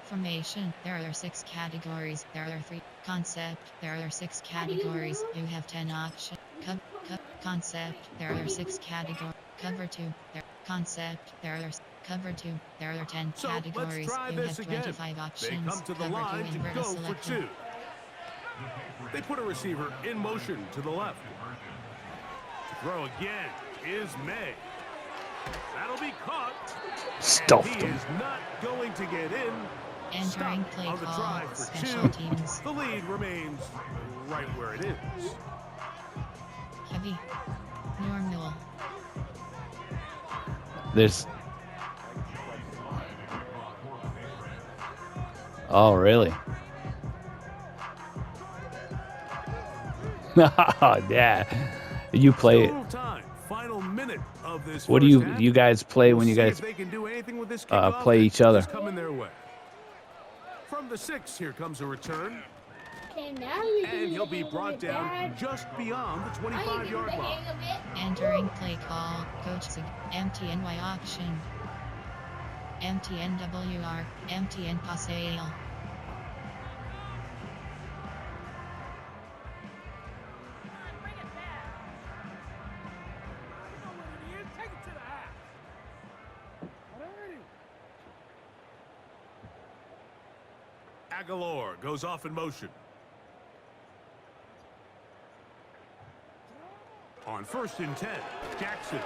Speaker 2: Formation. There are 6 categories. There are 3. Concept. There are 6 categories. You have 10 options. Concept. There are 6 categories. Cover 2. Concept. There are cover 2. There are 10
Speaker 3: So
Speaker 2: categories.
Speaker 3: let's try
Speaker 2: You
Speaker 3: this
Speaker 2: have
Speaker 3: again.
Speaker 2: 25
Speaker 3: They
Speaker 2: options.
Speaker 3: come to the
Speaker 2: Cover 2
Speaker 3: line to
Speaker 2: invert
Speaker 3: go
Speaker 2: is
Speaker 3: for
Speaker 2: selected.
Speaker 3: 2. They put a receiver in motion to the left. To throw again is May. That'll be caught.
Speaker 1: Stuffed
Speaker 3: He
Speaker 1: him.
Speaker 3: is not going to get in.
Speaker 2: Entering
Speaker 3: Stop
Speaker 2: play
Speaker 3: on the
Speaker 2: call.
Speaker 3: drive for
Speaker 2: Special
Speaker 3: 2.
Speaker 2: teams.
Speaker 3: The lead remains right where it is.
Speaker 2: Heavy. Normal.
Speaker 1: There's. Oh, really? Yeah. You play it.
Speaker 3: Still time. Final minute of this
Speaker 1: What do
Speaker 3: first half.
Speaker 1: you guys play when you
Speaker 3: We'll see
Speaker 1: guys
Speaker 3: if they can do anything with this kickoff
Speaker 1: play
Speaker 3: that
Speaker 1: each other?
Speaker 3: is coming their way. From the 6, here comes a return.
Speaker 5: Okay, now you
Speaker 3: And he'll be brought down just beyond the 25-yard line.
Speaker 2: Entering play call, Coach Sig, MTNY auction. MTNWR, MTN Paseo.
Speaker 3: Aguilar goes off in motion. On 1st and 10, Jackson.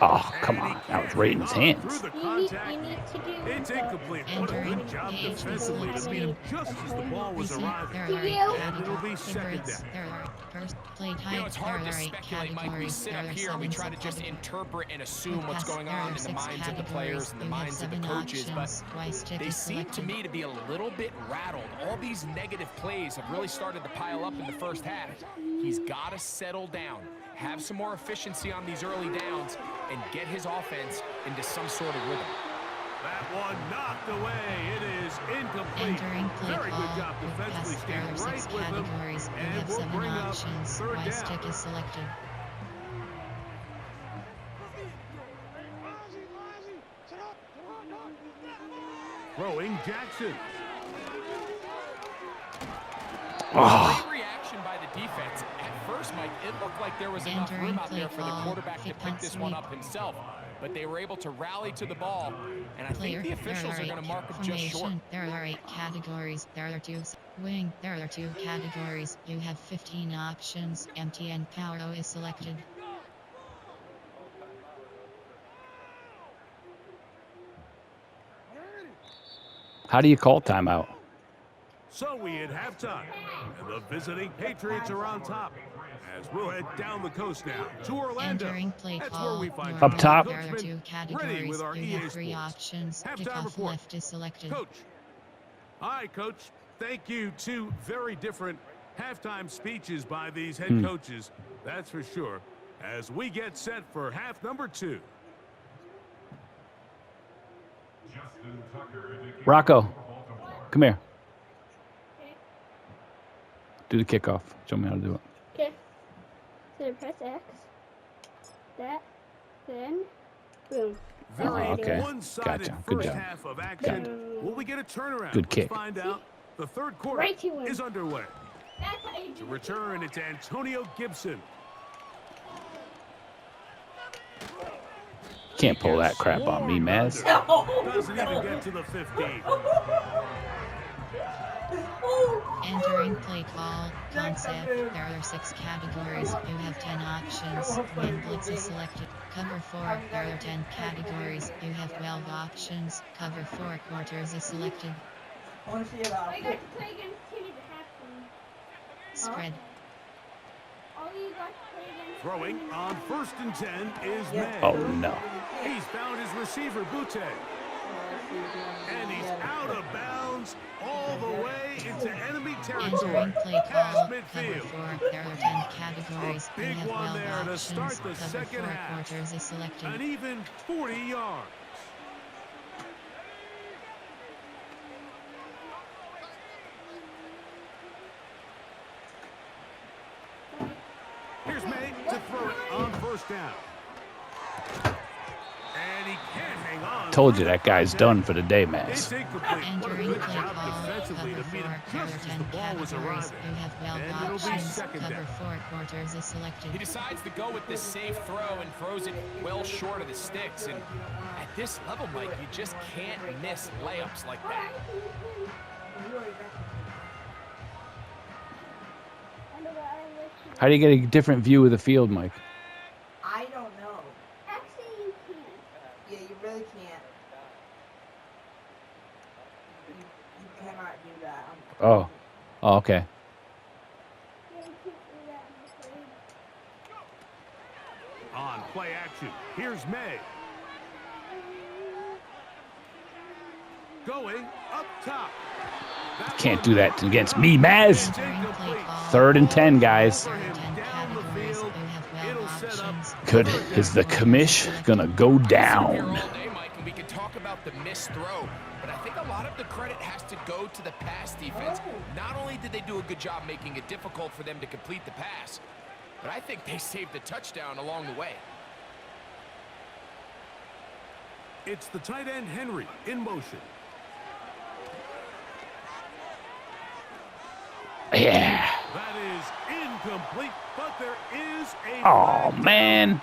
Speaker 1: Oh, come on. That was right in his hands.
Speaker 3: Through the
Speaker 5: You
Speaker 3: contact.
Speaker 5: need to do
Speaker 3: It's incomplete. What a good job defensively to beat him just as the ball was arriving. And it'll be second down.
Speaker 2: First play
Speaker 4: You know,
Speaker 2: type,
Speaker 4: it's hard to
Speaker 2: there are 8
Speaker 4: speculate, Mike. We
Speaker 2: categories,
Speaker 4: sit
Speaker 2: there
Speaker 4: up
Speaker 2: are
Speaker 4: here and we
Speaker 2: 7
Speaker 4: try to just
Speaker 2: subcategories.
Speaker 4: interpret and assume what's going
Speaker 2: There
Speaker 4: on
Speaker 2: are
Speaker 4: in the
Speaker 2: 6
Speaker 4: minds of the players and the
Speaker 2: categories. You have
Speaker 4: minds of the
Speaker 2: 7
Speaker 4: coaches, but
Speaker 2: options. Why stick
Speaker 4: they
Speaker 2: is
Speaker 4: seem to
Speaker 2: selected.
Speaker 4: me to be a little bit rattled. All these negative plays have really started to pile up in the first half. He's got to settle down, have some more efficiency on these early downs, and get his offense into some sort of rhythm.
Speaker 3: That one knocked away. It is incomplete.
Speaker 2: Entering play
Speaker 3: Very good
Speaker 2: call,
Speaker 3: job defensively,
Speaker 2: pass, there are
Speaker 3: staying
Speaker 2: 6
Speaker 3: right with them.
Speaker 2: categories. You
Speaker 3: And
Speaker 2: have
Speaker 3: we'll
Speaker 2: 7
Speaker 3: bring up
Speaker 2: options.
Speaker 3: 3rd
Speaker 2: Why
Speaker 3: down.
Speaker 2: stick is selected.
Speaker 3: Throwing Jackson.
Speaker 4: Great reaction by the defense. At first, Mike, it looked like there was enough
Speaker 2: Entering
Speaker 4: room out
Speaker 2: play
Speaker 4: there for the
Speaker 2: call,
Speaker 4: quarterback to
Speaker 2: kick
Speaker 4: pick
Speaker 2: punt
Speaker 4: this one
Speaker 2: sweep.
Speaker 4: up himself. But they were able to rally to the ball, and I
Speaker 2: Player,
Speaker 4: think the
Speaker 2: there
Speaker 4: officials are
Speaker 2: are
Speaker 4: going
Speaker 2: 8
Speaker 4: to mark him just short.
Speaker 2: formation, there are 8 categories, there are 2 wing, there are 2 categories, you have 15 options, MTN Power O is selected.
Speaker 1: How do you call timeout?
Speaker 3: So we hit halftime, and the visiting Patriots are on top. As we'll head down the coast now to Orlando.
Speaker 2: Entering play
Speaker 3: That's
Speaker 2: call,
Speaker 3: where we find
Speaker 1: Up top.
Speaker 2: there are 2
Speaker 3: ready
Speaker 2: categories,
Speaker 3: with our
Speaker 2: you
Speaker 3: EA
Speaker 2: have 3
Speaker 3: Sports.
Speaker 2: options,
Speaker 3: Halftime
Speaker 2: kickoff
Speaker 3: report.
Speaker 2: left is selected.
Speaker 3: Coach. Hi, Coach. Thank you. 2 very different halftime speeches by these head coaches. That's for sure. As we get set for half number 2.
Speaker 1: Rocco, come here. Do the kickoff. Show me how to do it.
Speaker 5: Okay. So press X. That. Then. Boom.
Speaker 3: Very
Speaker 1: okay.
Speaker 3: one-sided
Speaker 1: Gotcha. Good
Speaker 3: first
Speaker 1: job.
Speaker 3: half of action. Will we get a turnaround?
Speaker 1: Good kick.
Speaker 3: Let's find out. The third quarter
Speaker 5: Right to him.
Speaker 3: is underway.
Speaker 5: That's how you
Speaker 3: To
Speaker 5: do it.
Speaker 3: return, it's Antonio Gibson.
Speaker 1: Can't pull that crap on me, Maz.
Speaker 3: Doesn't even get to the 15.
Speaker 2: Entering play call, concept, there are 6 categories, you have 10 options, when blitz is selected, cover 4, there are 10 categories, you have 12 options, cover 4 quarters is selected,
Speaker 6: I want to see about
Speaker 5: Play against Timmy to happen.
Speaker 2: spread,
Speaker 5: All you got to play against.
Speaker 3: Throwing on 1st and 10 is May.
Speaker 1: Oh, no.
Speaker 3: He's found his receiver, Butte. And he's out of bounds all the way into enemy territory.
Speaker 2: entering play
Speaker 3: Past
Speaker 2: call, cover
Speaker 3: midfield.
Speaker 2: 4, there are 10 categories, you
Speaker 3: Big
Speaker 2: have
Speaker 3: one
Speaker 2: 12
Speaker 3: there to
Speaker 2: options,
Speaker 3: start the
Speaker 2: cover
Speaker 3: second
Speaker 2: 4
Speaker 3: half.
Speaker 2: quarters is selected,
Speaker 3: An even 40 yards. Here's May to throw it on 1st down. And he can't hang on.
Speaker 1: Told you that guy's done for the day,
Speaker 3: It's
Speaker 1: Maz.
Speaker 3: incomplete. What a
Speaker 2: entering
Speaker 3: good
Speaker 2: play
Speaker 3: job
Speaker 2: call,
Speaker 3: defensively
Speaker 2: cover
Speaker 3: to
Speaker 2: 4,
Speaker 3: meet him
Speaker 2: there are
Speaker 3: just as
Speaker 2: 10
Speaker 3: the ball was
Speaker 2: categories,
Speaker 3: arriving.
Speaker 2: you have 12
Speaker 3: And it'll be
Speaker 2: options,
Speaker 3: second
Speaker 2: cover
Speaker 3: down.
Speaker 2: 4 quarters is selected.
Speaker 4: He decides to go with this safe throw and throws it well short of the sticks. And at this level, Mike, you just can't miss layups like that.
Speaker 1: How do you get a different view of the field, Mike?
Speaker 6: I don't know.
Speaker 5: Actually, you can.
Speaker 6: Yeah, you really can't. You cannot do that.
Speaker 1: Oh. Oh, okay.
Speaker 5: Yeah, you can't do that, I'm afraid.
Speaker 3: On play action, here's May. Going up top.
Speaker 1: Can't do that against me, Maz.
Speaker 2: Entering play call.
Speaker 1: 3rd and 10, guys.
Speaker 2: There are 10 categories. You have 12 options.
Speaker 1: Good. Is the commish gonna go
Speaker 4: Here
Speaker 1: down?
Speaker 4: all day, Mike, and we can talk about the missed throw, but I think a lot of the credit has to go to the pass defense. Not only did they do a good job making it difficult for them to complete the pass, but I think they saved the touchdown along the way.
Speaker 3: It's the tight end Henry in motion.
Speaker 1: Yeah.
Speaker 3: That is incomplete, but there is a
Speaker 1: Oh,
Speaker 3: flag.
Speaker 1: man.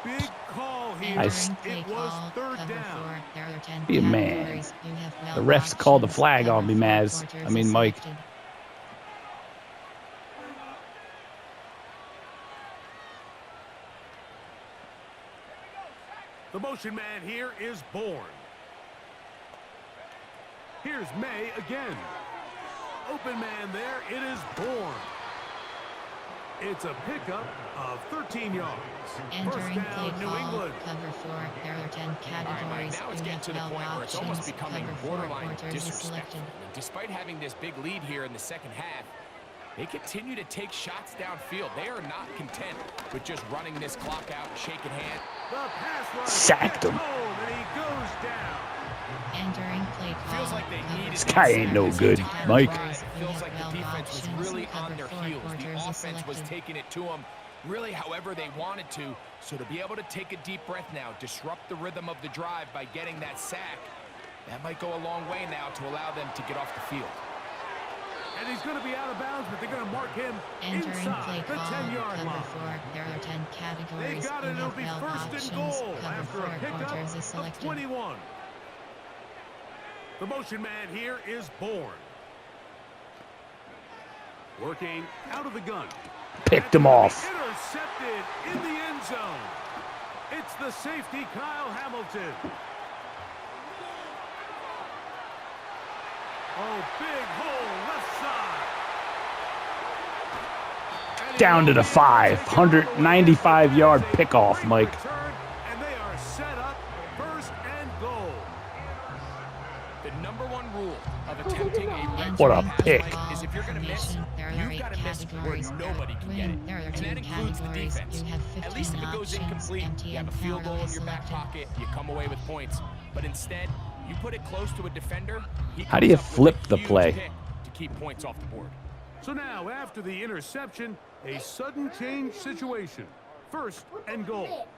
Speaker 3: Big call here.
Speaker 2: Entering play
Speaker 3: It was
Speaker 2: call.
Speaker 3: 3rd
Speaker 2: Cover
Speaker 3: down.
Speaker 2: 4. There are 10
Speaker 1: Be a man.
Speaker 2: categories. You have 12
Speaker 1: The refs called the
Speaker 2: options.
Speaker 1: flag on me,
Speaker 2: Cover 4
Speaker 1: Maz.
Speaker 2: quarters
Speaker 1: I mean,
Speaker 2: is
Speaker 1: Mike.
Speaker 2: selected.
Speaker 3: The motion man here is Bourne. Here's May again. Open man there. It is Bourne. It's a pickup of 13 yards. First
Speaker 2: Entering play
Speaker 3: down, New
Speaker 2: call.
Speaker 3: England.
Speaker 2: Cover 4. There are 10 categories.
Speaker 4: Now it's
Speaker 2: You
Speaker 4: getting
Speaker 2: have
Speaker 4: to the
Speaker 2: 12
Speaker 4: point where it's almost
Speaker 2: options.
Speaker 4: becoming
Speaker 2: Cover 4
Speaker 4: borderline
Speaker 2: quarters is
Speaker 4: disrespectful.
Speaker 2: selected.
Speaker 4: Despite having this big lead here in the second half, they continue to take shots downfield. They are not content with just running this clock out and shaking hands.
Speaker 3: The pass rush
Speaker 1: Sacked
Speaker 3: gets
Speaker 1: him.
Speaker 3: home, and he goes down.
Speaker 2: Entering play call.
Speaker 4: Feels like they
Speaker 2: Cover
Speaker 4: needed
Speaker 1: This guy ain't no good, Mike.
Speaker 4: It feels like the defense was really on their heels. The offense was taking it to them really however they wanted to. So to be able to take a deep breath now, disrupt the rhythm of the drive by getting that sack, that might go a long way now to allow them to get off the field.
Speaker 3: And he's going to be out of bounds, but they're going to mark him
Speaker 2: Entering play
Speaker 3: inside the
Speaker 2: call.
Speaker 3: 10-yard
Speaker 2: Cover
Speaker 3: line.
Speaker 2: 4. There are 10 categories.
Speaker 3: They got
Speaker 2: You
Speaker 3: it. It'll
Speaker 2: have
Speaker 3: be
Speaker 2: 12
Speaker 3: first
Speaker 2: options.
Speaker 3: and goal
Speaker 2: Cover
Speaker 3: after
Speaker 2: 4
Speaker 3: a pickup
Speaker 2: quarters is
Speaker 3: of
Speaker 2: selected.
Speaker 3: 21. The motion man here is Bourne. Working out of the gun.
Speaker 1: Picked him off.
Speaker 3: Intercepted in the end zone. It's the safety, Kyle Hamilton. Oh, big hole left side. And
Speaker 1: Down to the 5. 195-yard pickoff, Mike.
Speaker 3: And they are set up first and goal.
Speaker 4: The number one rule of attempting a red
Speaker 1: What a
Speaker 4: zone pass
Speaker 1: pick.
Speaker 4: play is if you're going to miss,
Speaker 2: There are
Speaker 4: you've
Speaker 2: 8
Speaker 4: got to miss where
Speaker 2: categories.
Speaker 4: nobody can get it.
Speaker 2: There are
Speaker 4: And
Speaker 2: 2
Speaker 4: that includes the
Speaker 2: categories.
Speaker 4: defense.
Speaker 2: You have
Speaker 4: At least
Speaker 2: 15
Speaker 4: if it goes
Speaker 2: options.
Speaker 4: incomplete,
Speaker 2: Empty
Speaker 4: you have a
Speaker 2: and
Speaker 4: field goal
Speaker 2: power
Speaker 4: in your back
Speaker 2: selected.
Speaker 4: pocket, you come away with points. But instead, you put it close to a defender, he
Speaker 1: How do you
Speaker 4: comes up with
Speaker 1: flip
Speaker 4: a
Speaker 1: the
Speaker 4: huge
Speaker 1: play?
Speaker 4: pick to keep points off the board.
Speaker 3: So now, after the interception, a sudden change situation. First and goal.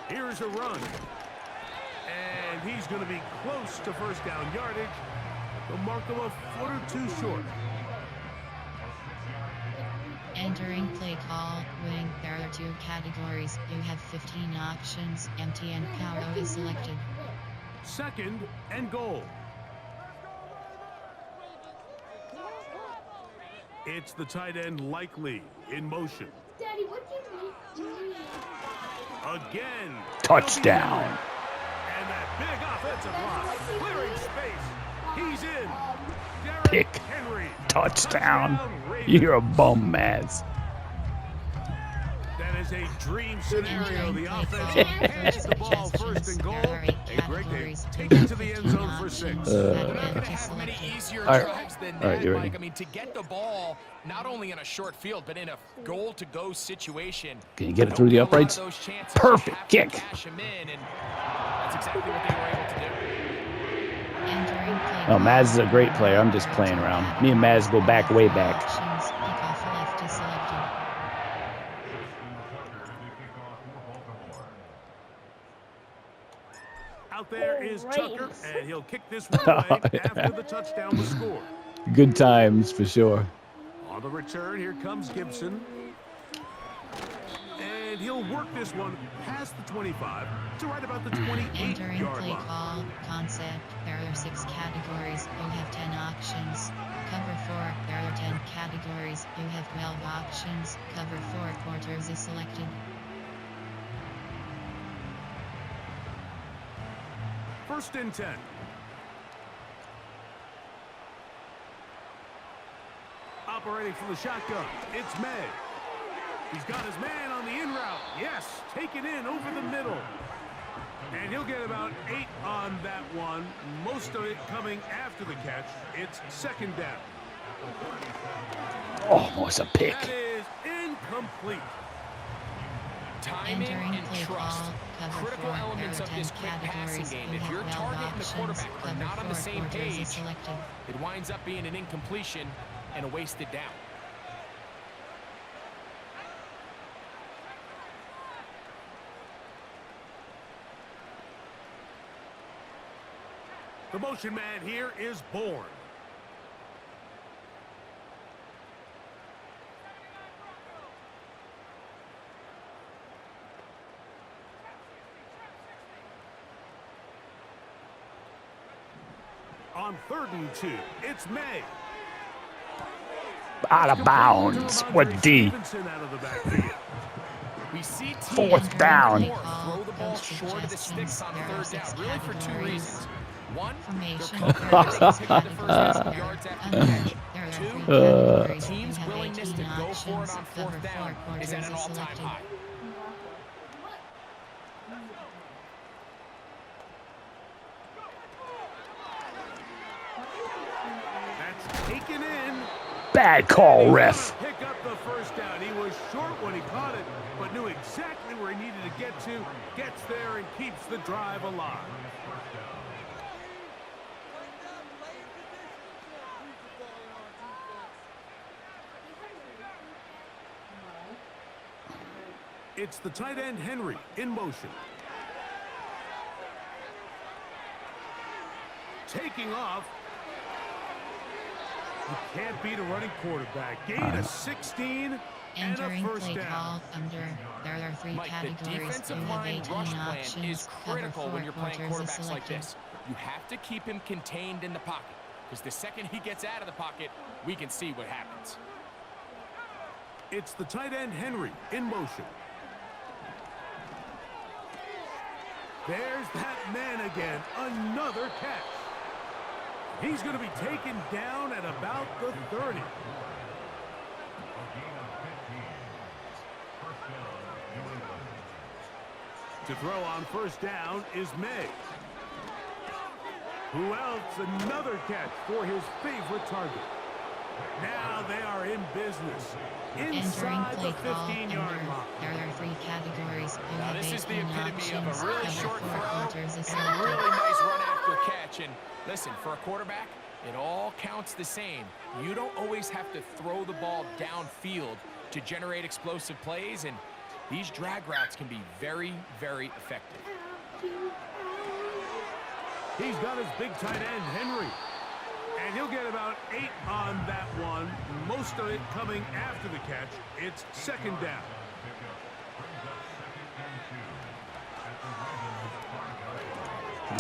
Speaker 3: Here's a run. And he's going to be close to first down yardage. The mark of a foot or two short.
Speaker 2: Entering play call. Wing. There are 2 categories. You have 15 options. Empty and power is selected.
Speaker 3: Second and goal. It's the tight end Likely in motion.
Speaker 5: Daddy, what do you mean?
Speaker 3: Again.
Speaker 1: Touchdown.
Speaker 3: And that big offensive line. Clearing space. He's in. Derrick
Speaker 1: Pick.
Speaker 3: Henry.
Speaker 1: Touchdown.
Speaker 3: Ravens.
Speaker 1: You're a bum, Maz.
Speaker 3: That is a dream scenario.
Speaker 2: Entering
Speaker 3: The
Speaker 2: play
Speaker 3: offense
Speaker 2: call.
Speaker 3: hands the ball first and goal.
Speaker 2: There are 8
Speaker 3: And Greg, they
Speaker 2: categories.
Speaker 3: take
Speaker 2: You
Speaker 3: it
Speaker 2: have
Speaker 3: to the end
Speaker 2: 15
Speaker 3: zone for
Speaker 2: options.
Speaker 3: 6.
Speaker 4: They're
Speaker 2: That
Speaker 4: not going
Speaker 2: event
Speaker 4: to
Speaker 2: is
Speaker 4: have many
Speaker 2: selected.
Speaker 4: easier
Speaker 1: All right.
Speaker 4: drives than
Speaker 1: All right,
Speaker 4: that,
Speaker 1: you
Speaker 4: Mike.
Speaker 1: ready?
Speaker 4: I mean, to get the ball not only in a short field, but in a goal-to-go situation.
Speaker 1: Can you get it through the
Speaker 4: Don't get a lot of
Speaker 1: uprights?
Speaker 4: those chances.
Speaker 1: Perfect
Speaker 4: You have to
Speaker 1: kick.
Speaker 4: cash 'em in, and that's exactly what they were able to do.
Speaker 2: Entering play
Speaker 1: Oh,
Speaker 2: call.
Speaker 1: Maz is a great player. I'm just playing around. Me and Maz go back, way back.
Speaker 2: Options. Kickoff left is selected.
Speaker 3: Out there is
Speaker 5: Great.
Speaker 3: Tucker, and he'll kick this one away after the touchdown was scored.
Speaker 1: Good times for sure.
Speaker 3: On the return, here comes Gibson. And he'll work this one past the 25 to right about the
Speaker 2: Entering
Speaker 3: 28-yard
Speaker 2: play
Speaker 3: line.
Speaker 2: call. Concept. There are 6 categories. You have 10 options. Cover 4. There are 10 categories. You have 12 options. Cover 4 quarters is selected.
Speaker 3: First and 10. Operating from the shotgun, it's May. He's got his man on the in route. Yes, taken in over the middle. And And he'll get about 8 on that one. Most of it coming after the catch. It's second down.
Speaker 1: Almost a pick.
Speaker 3: That is incomplete.
Speaker 4: Timing
Speaker 2: Entering
Speaker 4: and
Speaker 2: play
Speaker 4: trust.
Speaker 2: call, cover
Speaker 4: Critical
Speaker 2: 4,
Speaker 4: elements
Speaker 2: there
Speaker 4: of
Speaker 2: are
Speaker 4: this
Speaker 2: 10
Speaker 4: quick passing
Speaker 2: categories.
Speaker 4: game.
Speaker 2: You
Speaker 4: If
Speaker 2: have
Speaker 4: your
Speaker 2: 12
Speaker 4: target and the
Speaker 2: options.
Speaker 4: quarterback are
Speaker 2: Cover
Speaker 4: not on the
Speaker 2: 4
Speaker 4: same
Speaker 2: quarters is
Speaker 4: page,
Speaker 2: selected.
Speaker 4: it winds up being an incompletion and a wasted down.
Speaker 3: The motion man here is Bourne. On 3rd and 2, it's May.
Speaker 1: Out of bounds. What D?
Speaker 3: Stevenson out of the backfield.
Speaker 4: We see teams
Speaker 1: 4th down.
Speaker 4: throw the ball short of the sticks on 3rd down, really for 2 reasons. One, they're
Speaker 2: Formation,
Speaker 4: confident
Speaker 2: there are
Speaker 4: they can
Speaker 2: 6
Speaker 4: pick up the first half of
Speaker 2: categories.
Speaker 4: yards after
Speaker 2: Under,
Speaker 4: the catch.
Speaker 2: there are
Speaker 4: 2,
Speaker 2: 3 categories. You
Speaker 4: team's
Speaker 2: have
Speaker 4: willingness
Speaker 2: 18
Speaker 4: to go for it
Speaker 2: options.
Speaker 4: on
Speaker 2: Cover
Speaker 4: 4th down
Speaker 2: 4
Speaker 4: is
Speaker 2: quarters
Speaker 4: at an
Speaker 2: is
Speaker 4: all-time
Speaker 2: selected.
Speaker 4: high.
Speaker 3: That's taken in.
Speaker 1: Bad call,
Speaker 3: He's
Speaker 1: ref.
Speaker 3: gonna pick up the first down. He was short when he caught it, but knew exactly where he needed to get to. Gets there and keeps the drive alive. It's the tight end Henry in motion. Taking off. You can't beat a running quarterback. Gain of 16 and a
Speaker 2: Entering
Speaker 3: first
Speaker 2: play
Speaker 3: down.
Speaker 2: call. Under, there are 3
Speaker 4: Mike, the
Speaker 2: categories.
Speaker 4: defensive
Speaker 2: You have
Speaker 4: line
Speaker 2: 18
Speaker 4: rush plan
Speaker 2: options.
Speaker 4: is
Speaker 2: Cover
Speaker 4: critical
Speaker 2: 4
Speaker 4: when you're playing
Speaker 2: quarters is
Speaker 4: quarterbacks like
Speaker 2: selected.
Speaker 4: this. You have to keep him contained in the pocket, because the second he gets out of the pocket, we can see what happens.
Speaker 3: It's the tight end Henry in motion. There's that man again. Another catch. He's going to be taken down at about the 30. To throw on first down is May. Who else? Another catch for his favorite target. Now they are in business.
Speaker 2: Entering
Speaker 3: Inside
Speaker 2: play
Speaker 3: the
Speaker 2: call.
Speaker 3: 15-yard
Speaker 2: Under,
Speaker 3: line.
Speaker 2: there are 3 categories. You
Speaker 4: Now
Speaker 2: have
Speaker 4: this is the
Speaker 2: 18
Speaker 4: epitome of
Speaker 2: options.
Speaker 4: a really
Speaker 2: Cover
Speaker 4: short
Speaker 2: 4
Speaker 4: throw
Speaker 2: quarters is
Speaker 4: and a
Speaker 2: selected.
Speaker 4: really nice run after catch. And listen, for a quarterback, it all counts the same. You don't always have to throw the ball downfield to generate explosive plays, and these drag routes can be very, very effective.
Speaker 3: He's got his big tight end, Henry. And he'll get about 8 on that one. Most of it coming after the catch. It's second down.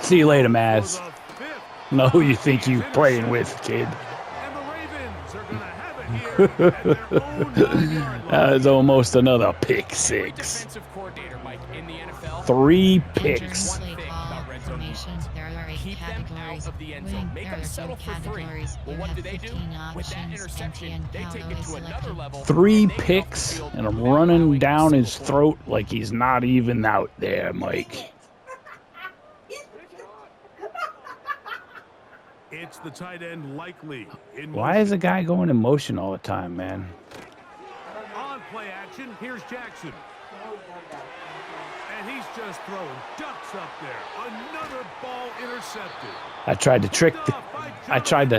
Speaker 1: See you later,
Speaker 3: For
Speaker 1: Maz.
Speaker 3: the 5th.
Speaker 1: Know who you think you playing with, kid.
Speaker 3: And the Ravens are going to have it here at their own 9-yard line.
Speaker 1: That is almost another pick
Speaker 4: Every
Speaker 1: 6.
Speaker 4: defensive coordinator, Mike, in the NFL,
Speaker 1: 3
Speaker 2: Entering
Speaker 1: picks.
Speaker 2: play call. Formation, there are 8
Speaker 4: keep them
Speaker 2: categories.
Speaker 4: out of the end zone.
Speaker 2: Wing,
Speaker 4: Make
Speaker 2: there
Speaker 4: them
Speaker 2: are 2
Speaker 4: settle for 3.
Speaker 2: categories.
Speaker 4: Well,
Speaker 2: You
Speaker 4: what
Speaker 2: have
Speaker 4: do they do?
Speaker 2: 15
Speaker 4: With that
Speaker 2: options.
Speaker 4: interception,
Speaker 2: Empty
Speaker 4: they
Speaker 2: and
Speaker 4: take
Speaker 2: power
Speaker 4: it
Speaker 2: is
Speaker 4: to another
Speaker 2: selected.
Speaker 4: level.
Speaker 1: 3
Speaker 4: and they get off the
Speaker 1: picks,
Speaker 4: field
Speaker 1: and I'm
Speaker 4: without
Speaker 1: running
Speaker 4: allowing
Speaker 1: down
Speaker 4: a
Speaker 1: his
Speaker 4: single point.
Speaker 1: throat like he's not even out there, Mike.
Speaker 3: It's the tight end Likely in
Speaker 1: Why
Speaker 3: motion.
Speaker 1: is the guy going in motion all the time, man?
Speaker 3: On play action, here's Jackson. And he's just throwing ducks up there. Another ball intercepted.
Speaker 1: I tried to trick the I tried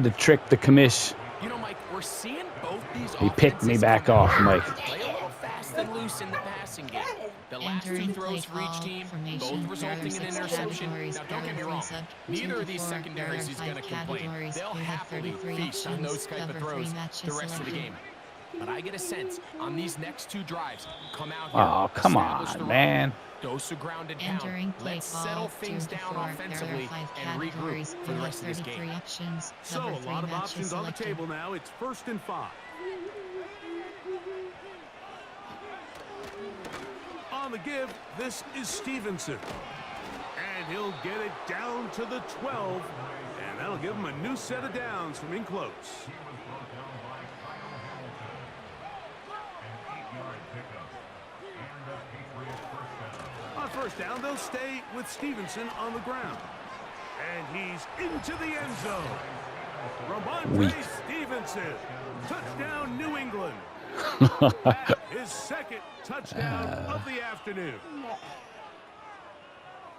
Speaker 1: to trick the commish.
Speaker 4: You know, Mike, we're seeing both these
Speaker 1: He picked me
Speaker 4: offenses
Speaker 1: back
Speaker 4: come
Speaker 1: off,
Speaker 4: out
Speaker 1: Mike.
Speaker 4: play a little fast and loose in the passing game. The last 2
Speaker 2: Entering
Speaker 4: throws
Speaker 2: play
Speaker 4: for each
Speaker 2: call.
Speaker 4: team,
Speaker 2: Formation,
Speaker 4: both
Speaker 2: there are
Speaker 4: resulting in
Speaker 2: 6
Speaker 4: interception.
Speaker 2: categories.
Speaker 4: Now,
Speaker 2: There
Speaker 4: don't get
Speaker 2: are
Speaker 4: me
Speaker 2: 3
Speaker 4: wrong.
Speaker 2: sub,
Speaker 4: Neither
Speaker 2: 2
Speaker 4: of these
Speaker 2: to 4.
Speaker 4: secondaries
Speaker 2: There
Speaker 4: is
Speaker 2: are
Speaker 4: going to
Speaker 2: 5
Speaker 4: complain.
Speaker 2: categories.
Speaker 4: They'll
Speaker 2: You have
Speaker 4: happily
Speaker 2: 33
Speaker 4: feast on
Speaker 2: options.
Speaker 4: those type of
Speaker 2: Cover 3
Speaker 4: throws
Speaker 2: matches
Speaker 4: the rest of the
Speaker 2: selected.
Speaker 4: game. But I get a sense on these next 2 drives, come out here,
Speaker 1: Oh, come
Speaker 4: establish the
Speaker 1: on,
Speaker 4: run,
Speaker 1: man.
Speaker 4: dose of ground and pound.
Speaker 2: Entering play
Speaker 4: Let's
Speaker 2: call.
Speaker 4: settle
Speaker 2: 2
Speaker 4: things
Speaker 2: to
Speaker 4: down
Speaker 2: 4.
Speaker 4: offensively
Speaker 2: There are 5
Speaker 4: and regroup
Speaker 2: categories.
Speaker 4: for
Speaker 2: You
Speaker 4: the
Speaker 2: have
Speaker 4: rest of this
Speaker 2: 33
Speaker 4: game.
Speaker 2: options.
Speaker 3: So
Speaker 2: Cover
Speaker 3: a
Speaker 2: 3
Speaker 3: lot of
Speaker 2: matches
Speaker 3: options on the
Speaker 2: selected.
Speaker 3: table now. It's 1st and 5. On the give, this is Stevenson. And he'll get it down to the 12. And that'll give him a new set of downs from in close. On first down, they'll stay with Stevenson on the ground. And he's into the end zone. Ramondre Stevenson. Touchdown, New England. That is second touchdown of the afternoon.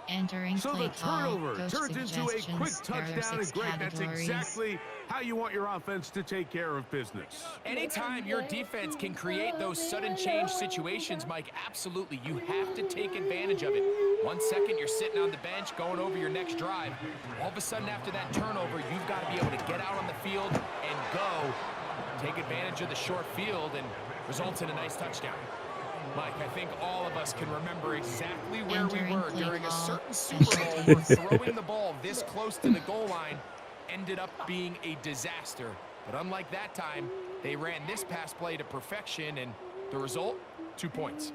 Speaker 2: Entering
Speaker 3: So
Speaker 2: play
Speaker 3: the
Speaker 2: call,
Speaker 3: turnover
Speaker 2: coach
Speaker 3: turns into a quick
Speaker 2: suggestions. There are
Speaker 3: touchdown,
Speaker 2: 6
Speaker 3: and Greg, that's
Speaker 2: categories.
Speaker 3: exactly how you want your offense to take care of business.
Speaker 4: Anytime your defense can create those sudden change situations, Mike, absolutely, you have to take advantage of it. 1 second, you're sitting on the bench, going over your next drive. All of a sudden, after that turnover, you've got to be able to get out on the field and go. Take advantage of the short field, and results in a nice touchdown. Mike, I think all of us can remember exactly where we were during a certain Super Bowl where throwing the ball this close to the goal line ended up being a disaster. But unlike that time, they ran this pass play to perfection, and the result, 2 points.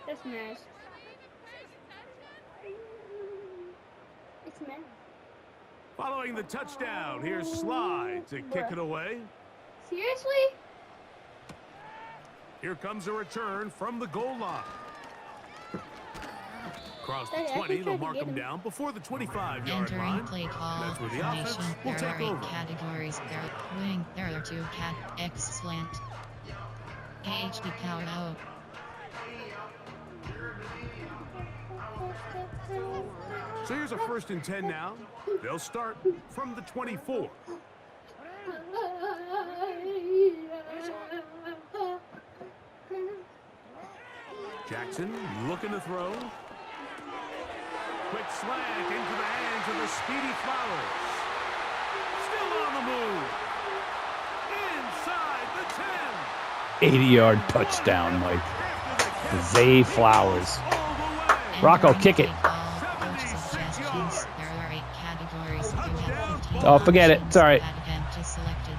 Speaker 5: That's nice. It's nice.
Speaker 3: Following the touchdown, here's Slide to kick it away.
Speaker 5: Seriously?
Speaker 3: Here comes a return from the goal line. Across the
Speaker 5: Hey, I
Speaker 3: 20,
Speaker 5: can try
Speaker 3: they'll
Speaker 5: to
Speaker 3: mark
Speaker 5: get
Speaker 3: him
Speaker 5: him.
Speaker 3: down before the 25-yard
Speaker 2: Entering
Speaker 3: line.
Speaker 2: play call
Speaker 3: That's where the offense
Speaker 2: formation.
Speaker 3: will
Speaker 2: There
Speaker 3: take
Speaker 2: are 8
Speaker 3: over.
Speaker 2: categories. There are wing. There are 2 cat X slant. HD power out.
Speaker 3: So here's a 1st and 10 now. They'll start from the 24. Jackson looking to throw. Quick slant into the hands of the speedy Flowers. Still on the move. Inside the 10.
Speaker 1: 80-yard touchdown, Mike. Zay Flowers.
Speaker 3: All the way.
Speaker 1: Rocco, kick it.
Speaker 2: Coach suggestions. There are 8 categories. You have 15
Speaker 1: Oh, forget it.
Speaker 2: options.
Speaker 1: It's all right.
Speaker 2: That event is selected.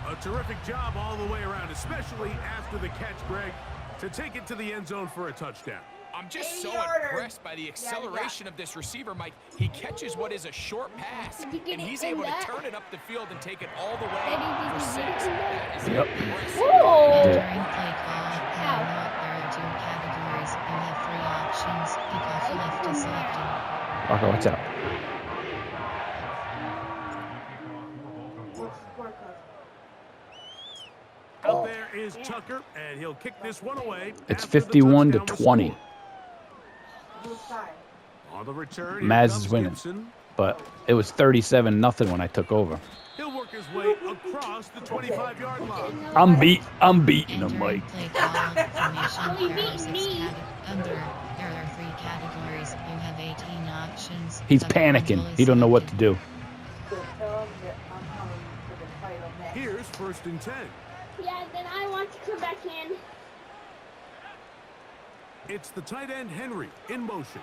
Speaker 3: A terrific job all the way around, especially after the catch, Greg, to take it to the end zone for a touchdown.
Speaker 4: I'm just so impressed by the acceleration of this receiver, Mike. He catches what is a short pass,
Speaker 5: Did you get
Speaker 4: and
Speaker 5: it
Speaker 4: he's
Speaker 5: in
Speaker 4: able
Speaker 5: that?
Speaker 4: to turn it up the field and take it all the way
Speaker 5: Daddy, did
Speaker 4: for
Speaker 5: you
Speaker 4: 6.
Speaker 5: get it in that?
Speaker 4: That is
Speaker 1: Yep.
Speaker 4: impressive.
Speaker 5: Whoa!
Speaker 2: Entering play call. Now note there are 2 categories. You have 3 options. Kickoff left is selected.
Speaker 1: Rocco, watch out.
Speaker 3: Out there is Tucker, and he'll kick this one away.
Speaker 1: It's
Speaker 3: after the
Speaker 1: 51 to
Speaker 3: touchdown was
Speaker 1: 20.
Speaker 3: scored. On the return,
Speaker 1: Maz
Speaker 3: here
Speaker 1: is
Speaker 3: comes
Speaker 1: winning.
Speaker 3: Gibson.
Speaker 1: But it was 37-0 when I took over.
Speaker 3: He'll work his way across the 25-yard line.
Speaker 1: I'm beating him,
Speaker 2: Entering
Speaker 1: Mike.
Speaker 2: play call formation.
Speaker 5: You
Speaker 2: There are
Speaker 5: beat
Speaker 2: 6
Speaker 5: me.
Speaker 2: there are 3 categories. You have 18 options.
Speaker 1: He's
Speaker 2: Cover
Speaker 1: panicking.
Speaker 2: bundle is
Speaker 1: He don't know what to
Speaker 2: selected.
Speaker 1: do.
Speaker 3: Here's 1st and 10.
Speaker 5: Yeah, then I want to come back in.
Speaker 3: It's the tight end, Henry, in motion.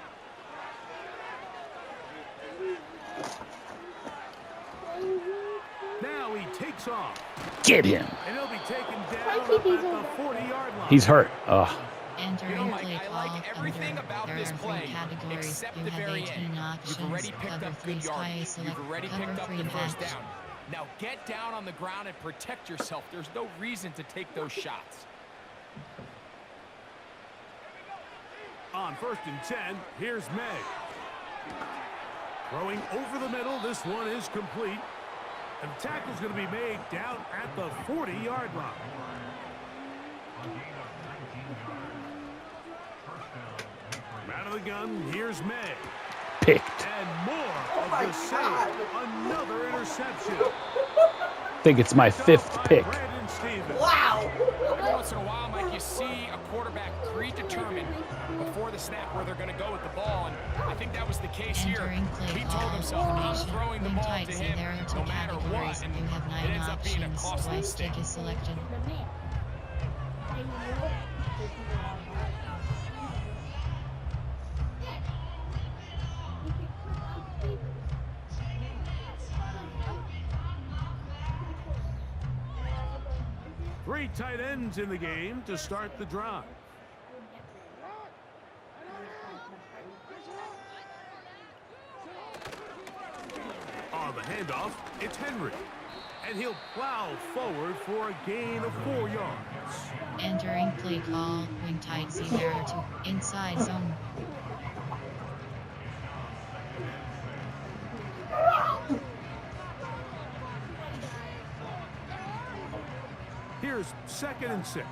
Speaker 3: Now he takes off,
Speaker 1: Get him.
Speaker 3: and he'll be taken down
Speaker 5: Why
Speaker 3: up
Speaker 5: keep these
Speaker 3: at the
Speaker 5: over?
Speaker 3: 40-yard line.
Speaker 1: He's hurt. Ugh.
Speaker 2: Entering
Speaker 4: You know, Mike,
Speaker 2: play
Speaker 4: I
Speaker 2: call
Speaker 4: like everything
Speaker 2: under.
Speaker 4: about
Speaker 2: There
Speaker 4: this
Speaker 2: are 3
Speaker 4: play,
Speaker 2: categories.
Speaker 4: except
Speaker 2: You
Speaker 4: the
Speaker 2: have
Speaker 4: very
Speaker 2: 18
Speaker 4: end.
Speaker 2: options.
Speaker 4: You've already picked
Speaker 2: Cover
Speaker 4: up
Speaker 2: 3
Speaker 4: good
Speaker 2: spy
Speaker 4: yardage.
Speaker 2: select.
Speaker 4: You've already
Speaker 2: Cover
Speaker 4: picked up
Speaker 2: 3
Speaker 4: the first
Speaker 2: match.
Speaker 4: down. Now get down on the ground and protect yourself. There's no reason to take those shots.
Speaker 3: On 1st and 10, here's May. Throwing over the middle, this one is complete. And the tackle's going to be made down at the 40-yard line. Out of the gun, here's May.
Speaker 1: Picked.
Speaker 3: And more of the same. Another interception.
Speaker 1: Think it's my 5th
Speaker 3: By
Speaker 1: pick.
Speaker 3: Brandon Stevens.
Speaker 4: Every once in a while, Mike, you see a quarterback predetermined before the snap where they're going to go with the ball, and I think that was the case here.
Speaker 2: Entering play
Speaker 4: He
Speaker 2: call
Speaker 4: told himself, I'm
Speaker 2: formation.
Speaker 4: throwing the
Speaker 2: Wing
Speaker 4: ball to
Speaker 2: types.
Speaker 4: him
Speaker 2: There are 2
Speaker 4: no matter
Speaker 2: categories.
Speaker 4: what, and
Speaker 2: You have 9
Speaker 4: it ends up being a
Speaker 2: options.
Speaker 4: costly
Speaker 2: Swipe
Speaker 4: mistake.
Speaker 2: stick is selected.
Speaker 3: Three tight ends in the game to start the drive. On the handoff, it's Henry. And he'll plow forward for a gain of 4 yards.
Speaker 2: Entering Entering play call, wing tight Z there to inside zone.
Speaker 3: Here's 2nd and 6.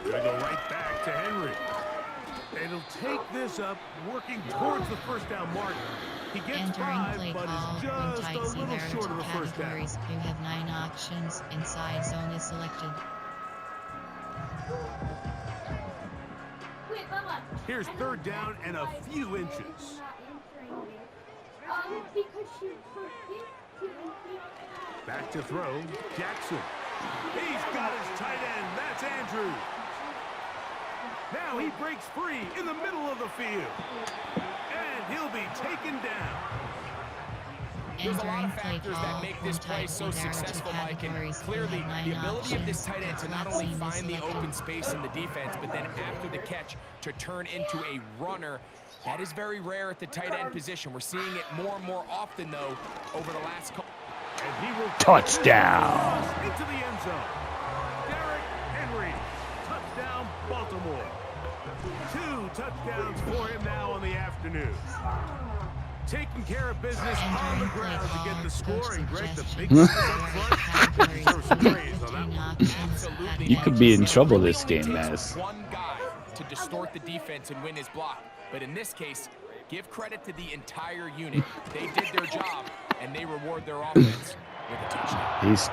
Speaker 3: Gonna go right back to Henry. And he'll take this up, working towards the first down mark. He gets
Speaker 2: Entering
Speaker 3: 5,
Speaker 2: play
Speaker 3: but
Speaker 2: call,
Speaker 3: is
Speaker 2: wing
Speaker 3: just
Speaker 2: tight
Speaker 3: a
Speaker 2: Z
Speaker 3: little
Speaker 2: there
Speaker 3: short
Speaker 2: to
Speaker 3: of the first down.
Speaker 2: categories. You have 9 options. Inside zone is selected.
Speaker 3: Here's 3rd down and a few inches. Back to throw, Jackson. He's got his tight end. That's Andrews. Now he breaks free in the middle of the field. And he'll be taken down.
Speaker 4: There's a lot
Speaker 2: Entering
Speaker 4: of
Speaker 2: play
Speaker 4: factors
Speaker 2: call,
Speaker 4: that make this
Speaker 2: wing
Speaker 4: play
Speaker 2: tight
Speaker 4: so
Speaker 2: Z there to
Speaker 4: successful, Mike, and
Speaker 2: categories. You
Speaker 4: clearly
Speaker 2: have 9
Speaker 4: the ability of this
Speaker 2: options.
Speaker 4: tight end to not
Speaker 2: Let's
Speaker 4: only
Speaker 2: see this
Speaker 4: find the
Speaker 2: selected.
Speaker 4: open space in the defense, but then after the catch to turn into a runner. That is very rare at the tight end position. We're seeing it more and more often, though, over the last couple.
Speaker 3: And he will
Speaker 1: Touchdown.
Speaker 3: into the end zone. Derrick Henry, touchdown Baltimore. 2 touchdowns for him now on the afternoon. Taking care of business on the ground to get the score, and Greg, the big guys up front deserve some praise on that one.
Speaker 4: Absolutely.
Speaker 1: You could be in trouble
Speaker 4: Really
Speaker 1: this
Speaker 4: only
Speaker 1: game,
Speaker 4: takes
Speaker 1: Maz.
Speaker 4: one guy to distort the defense and win his block. But in this case, give credit to the entire unit. They did their job, and they reward their offense with a touchdown.
Speaker 1: He's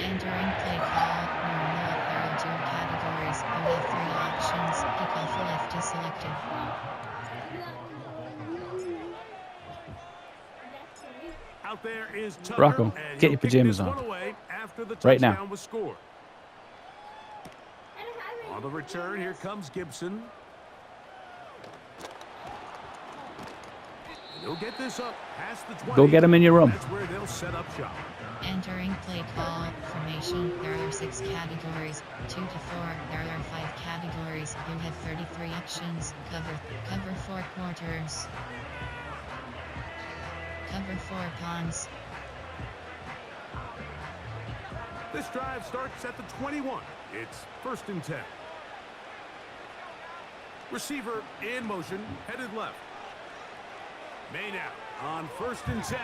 Speaker 2: Entering play call, normal, there are 2 categories. You have 3 options. Kickoff left is selected.
Speaker 3: Out there is Tucker,
Speaker 1: Rocco,
Speaker 3: and
Speaker 1: get
Speaker 3: he'll
Speaker 1: your
Speaker 3: kick
Speaker 1: pajamas
Speaker 3: this
Speaker 1: on.
Speaker 3: one away after the
Speaker 1: Right now.
Speaker 3: touchdown was scored. On the return, here comes Gibson. And he'll get this up past the 20.
Speaker 1: Go get him in your room.
Speaker 3: That's where they'll set up shop.
Speaker 2: Entering play call, formation, there are 6 categories, 2 to 4, there are 5 categories, you have 33 options, cover 4 quarters, cover 4 pawns,
Speaker 3: This drive starts at the 21. It's 1st and 10. Receiver in motion, headed left. Main out on 1st and 10.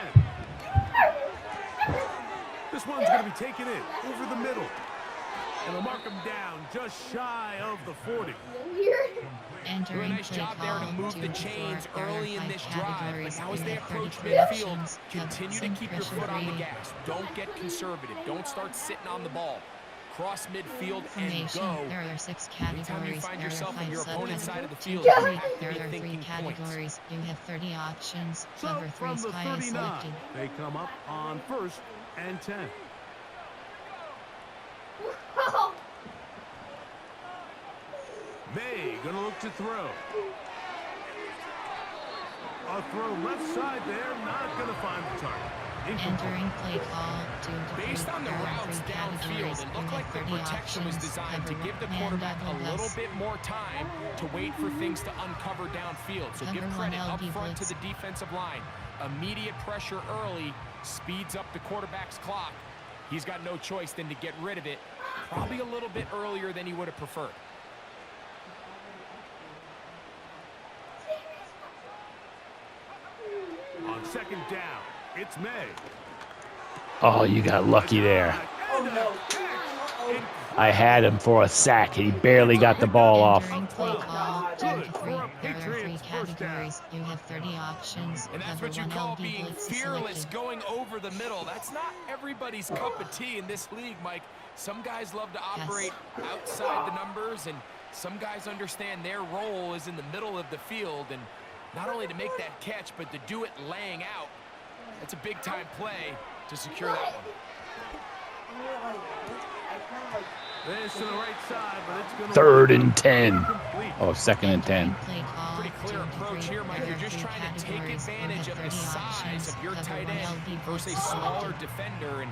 Speaker 3: This one's going to be taken in over the middle. And they'll mark him down just shy of the 40.
Speaker 4: Doing
Speaker 2: entering
Speaker 4: a nice
Speaker 2: play
Speaker 4: job there
Speaker 2: call,
Speaker 4: to move
Speaker 2: 2
Speaker 4: the
Speaker 2: to 4,
Speaker 4: chains
Speaker 2: there are
Speaker 4: early in
Speaker 2: 5
Speaker 4: this drive. But
Speaker 2: categories,
Speaker 4: now as
Speaker 2: you
Speaker 4: they
Speaker 2: have
Speaker 4: approach
Speaker 2: 33
Speaker 4: midfield,
Speaker 2: options,
Speaker 4: continue to
Speaker 2: some
Speaker 4: keep your
Speaker 2: pressure
Speaker 4: foot on the
Speaker 2: free.
Speaker 4: gas. Don't get conservative. Don't start sitting on the ball. Cross midfield and
Speaker 2: Formation,
Speaker 4: go.
Speaker 2: there are 6
Speaker 4: Anytime you
Speaker 2: categories,
Speaker 4: find
Speaker 2: there are
Speaker 4: yourself
Speaker 2: 5
Speaker 4: on your opponent's side of the field,
Speaker 2: subcategories,
Speaker 4: you have to
Speaker 2: there
Speaker 4: be
Speaker 2: are 3
Speaker 4: thinking points.
Speaker 2: categories, you have 30 options,
Speaker 3: So
Speaker 2: cover 3
Speaker 3: from the
Speaker 2: sky is
Speaker 3: 39,
Speaker 2: selected.
Speaker 3: they come up on 1st and 10. May gonna look to throw. A throw left side there, not gonna find the target. Incomplete.
Speaker 2: Entering play call, 2 to 3,
Speaker 4: Based on the
Speaker 2: there are
Speaker 4: routes
Speaker 2: 3
Speaker 4: downfield,
Speaker 2: categories,
Speaker 4: it
Speaker 2: you
Speaker 4: looked
Speaker 2: have
Speaker 4: like the
Speaker 2: 30
Speaker 4: protection was
Speaker 2: options,
Speaker 4: designed to
Speaker 2: cover
Speaker 4: give the
Speaker 2: man
Speaker 4: quarterback a
Speaker 2: double
Speaker 4: little
Speaker 2: blitz.
Speaker 4: bit more time to wait for things to uncover downfield. So give
Speaker 2: Cover
Speaker 4: credit
Speaker 2: 1
Speaker 4: up
Speaker 2: LB
Speaker 4: front to
Speaker 2: blitz.
Speaker 4: the defensive line. Immediate pressure early speeds up the quarterback's clock. He's got no choice than to get rid of it, probably a little bit earlier than he would have preferred.
Speaker 3: On 2nd down, it's May.
Speaker 1: Oh, you got lucky there. I had him for a sack, and he barely got the ball off.
Speaker 2: Entering play call, 2
Speaker 3: Good
Speaker 2: to
Speaker 3: for
Speaker 2: 3,
Speaker 3: a
Speaker 2: there are 3
Speaker 3: Patriots first down.
Speaker 2: categories, you have 30 options,
Speaker 4: And that's
Speaker 2: cover
Speaker 4: what you
Speaker 2: 1
Speaker 4: call
Speaker 2: LB
Speaker 4: being
Speaker 2: blitz is
Speaker 4: fearless,
Speaker 2: selected.
Speaker 4: going over the middle. That's not everybody's cup of tea in this league, Mike. Some guys love to operate outside the numbers, and some guys understand their role is in the middle of the field, and not only to make that catch, but to do it laying out. That's a big-time play to secure that one.
Speaker 3: This to the right side, but it's gonna
Speaker 1: 3rd and 10.
Speaker 3: Complete.
Speaker 1: Oh, 2nd and 10.
Speaker 2: Play call,
Speaker 4: Pretty clear
Speaker 2: 2 to
Speaker 4: approach
Speaker 2: 3,
Speaker 4: here, Mike.
Speaker 2: there
Speaker 4: You're
Speaker 2: are
Speaker 4: just
Speaker 2: 3
Speaker 4: trying to take
Speaker 2: categories, you
Speaker 4: advantage
Speaker 2: have
Speaker 4: of the
Speaker 2: 30
Speaker 4: size
Speaker 2: options,
Speaker 4: of your
Speaker 2: cover
Speaker 4: tight
Speaker 2: 1
Speaker 4: end
Speaker 2: LB
Speaker 4: versus a
Speaker 2: blitz is
Speaker 4: smaller
Speaker 2: selected.
Speaker 4: defender, and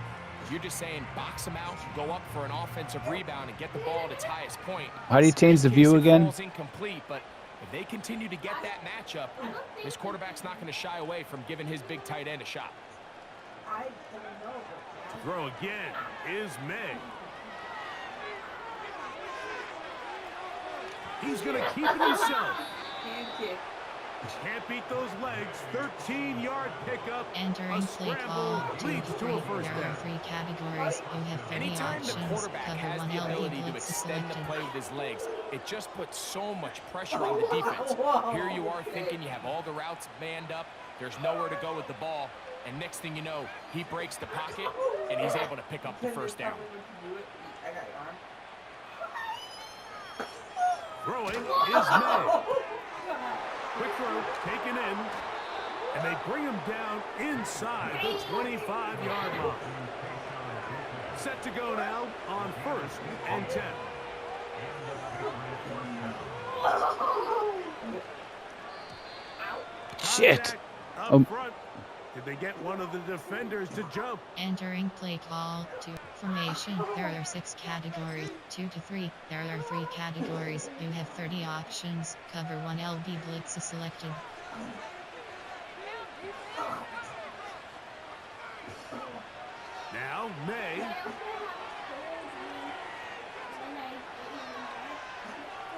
Speaker 4: you're just saying box him out, go up for an offensive rebound, and get the ball at its highest point.
Speaker 1: How do you change the
Speaker 4: In case
Speaker 1: view
Speaker 4: it
Speaker 1: again?
Speaker 4: falls incomplete, but if they continue to get that matchup, this quarterback's not going to shy away from giving his big tight end a shot.
Speaker 3: To throw again is May. He's going to keep it himself. Can't beat those legs. 13-yard pickup.
Speaker 2: Entering play call 2
Speaker 3: leads
Speaker 2: to
Speaker 3: to
Speaker 2: 3.
Speaker 3: a first
Speaker 2: There are
Speaker 3: down.
Speaker 2: 3 categories. You have 30
Speaker 4: Anytime the
Speaker 2: options.
Speaker 4: quarterback
Speaker 2: Cover
Speaker 4: has
Speaker 2: 1
Speaker 4: the ability
Speaker 2: LB
Speaker 4: to
Speaker 2: blitz
Speaker 4: extend the
Speaker 2: selected.
Speaker 4: play with his legs, it just puts so much pressure on the defense. Here you are thinking you have all the routes manned up. There's nowhere to go with the ball. And next thing you know, he breaks the pocket, and he's able to pick up the first down.
Speaker 3: Throwing is May. Quick throw taken in. And they bring him down inside the 25-yard line. Set to go now on 1st and 10.
Speaker 1: Shit.
Speaker 3: Contact up front. Did they get one of the defenders to jump?
Speaker 2: Entering play call 2. Formation. There are 6 categories. 2 to 3. There are 3 categories. You have 30 options. Cover 1 LB blitz is selected.
Speaker 3: Now May.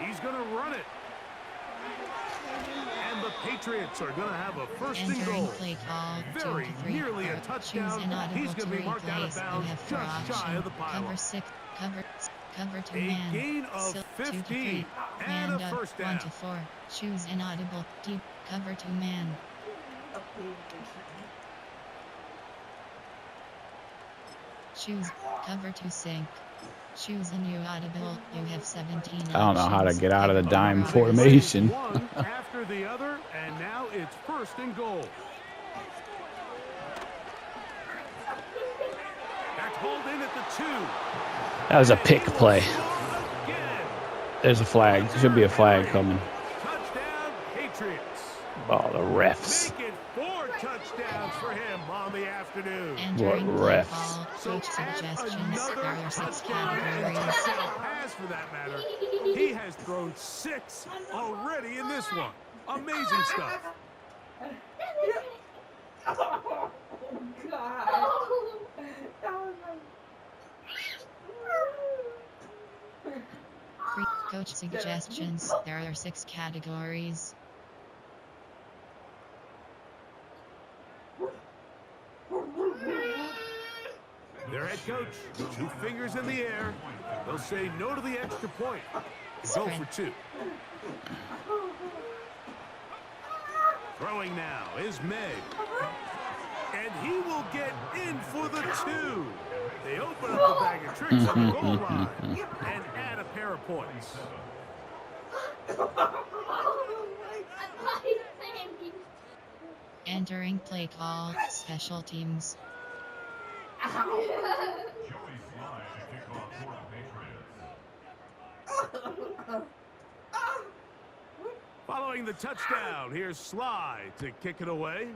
Speaker 3: He's going to run it. And the Patriots are going to have a first and
Speaker 2: Entering
Speaker 3: goal.
Speaker 2: play call 2
Speaker 3: Very
Speaker 2: to 3.
Speaker 3: nearly a
Speaker 2: Choose
Speaker 3: touchdown.
Speaker 2: inaudible
Speaker 3: He's going to be marked out of
Speaker 2: replays. You
Speaker 3: bounds
Speaker 2: have 4
Speaker 3: just shy
Speaker 2: options.
Speaker 3: of the pylon.
Speaker 2: Cover 6. Cover 2
Speaker 3: A
Speaker 2: man.
Speaker 3: gain of
Speaker 2: Still 2 to 3.
Speaker 3: 15 and
Speaker 2: Man
Speaker 3: a
Speaker 2: up,
Speaker 3: first
Speaker 2: 1
Speaker 3: down.
Speaker 2: to 4. Choose inaudible. Deep. Cover 2 man. Choose cover 2 sync. Choose a new audible. You have 17
Speaker 1: I don't know how to
Speaker 2: options.
Speaker 1: get out of the
Speaker 2: Cover
Speaker 1: dime
Speaker 2: one.
Speaker 1: formation.
Speaker 3: One after the other, and now it's 1st and goal. Back hauled in at the 2.
Speaker 1: That was a pick play.
Speaker 3: Again.
Speaker 1: There's a flag. There should be a flag coming.
Speaker 3: Touchdown, Patriots.
Speaker 1: Oh, the refs.
Speaker 3: Make it 4 touchdowns for him on the afternoon.
Speaker 2: Entering
Speaker 1: What
Speaker 2: play
Speaker 1: refs?
Speaker 2: call.
Speaker 3: So
Speaker 2: Coach
Speaker 3: add
Speaker 2: suggestions.
Speaker 3: another
Speaker 2: There are 6
Speaker 3: touchdown and
Speaker 2: categories.
Speaker 3: touchdown pass for that matter. He has thrown 6 already in this one. Amazing stuff.
Speaker 6: Oh, God. That was
Speaker 2: Free coach suggestions. There are 6 categories.
Speaker 3: Their head coach, 2 fingers in the air. They'll say no to the extra point. Go for 2. Throwing now is May. And he will get in for the 2. They open up the bag of tricks on the goal line and add a pair of points.
Speaker 2: Entering play call. Special teams.
Speaker 3: Following the touchdown, here's Sly to kick it away.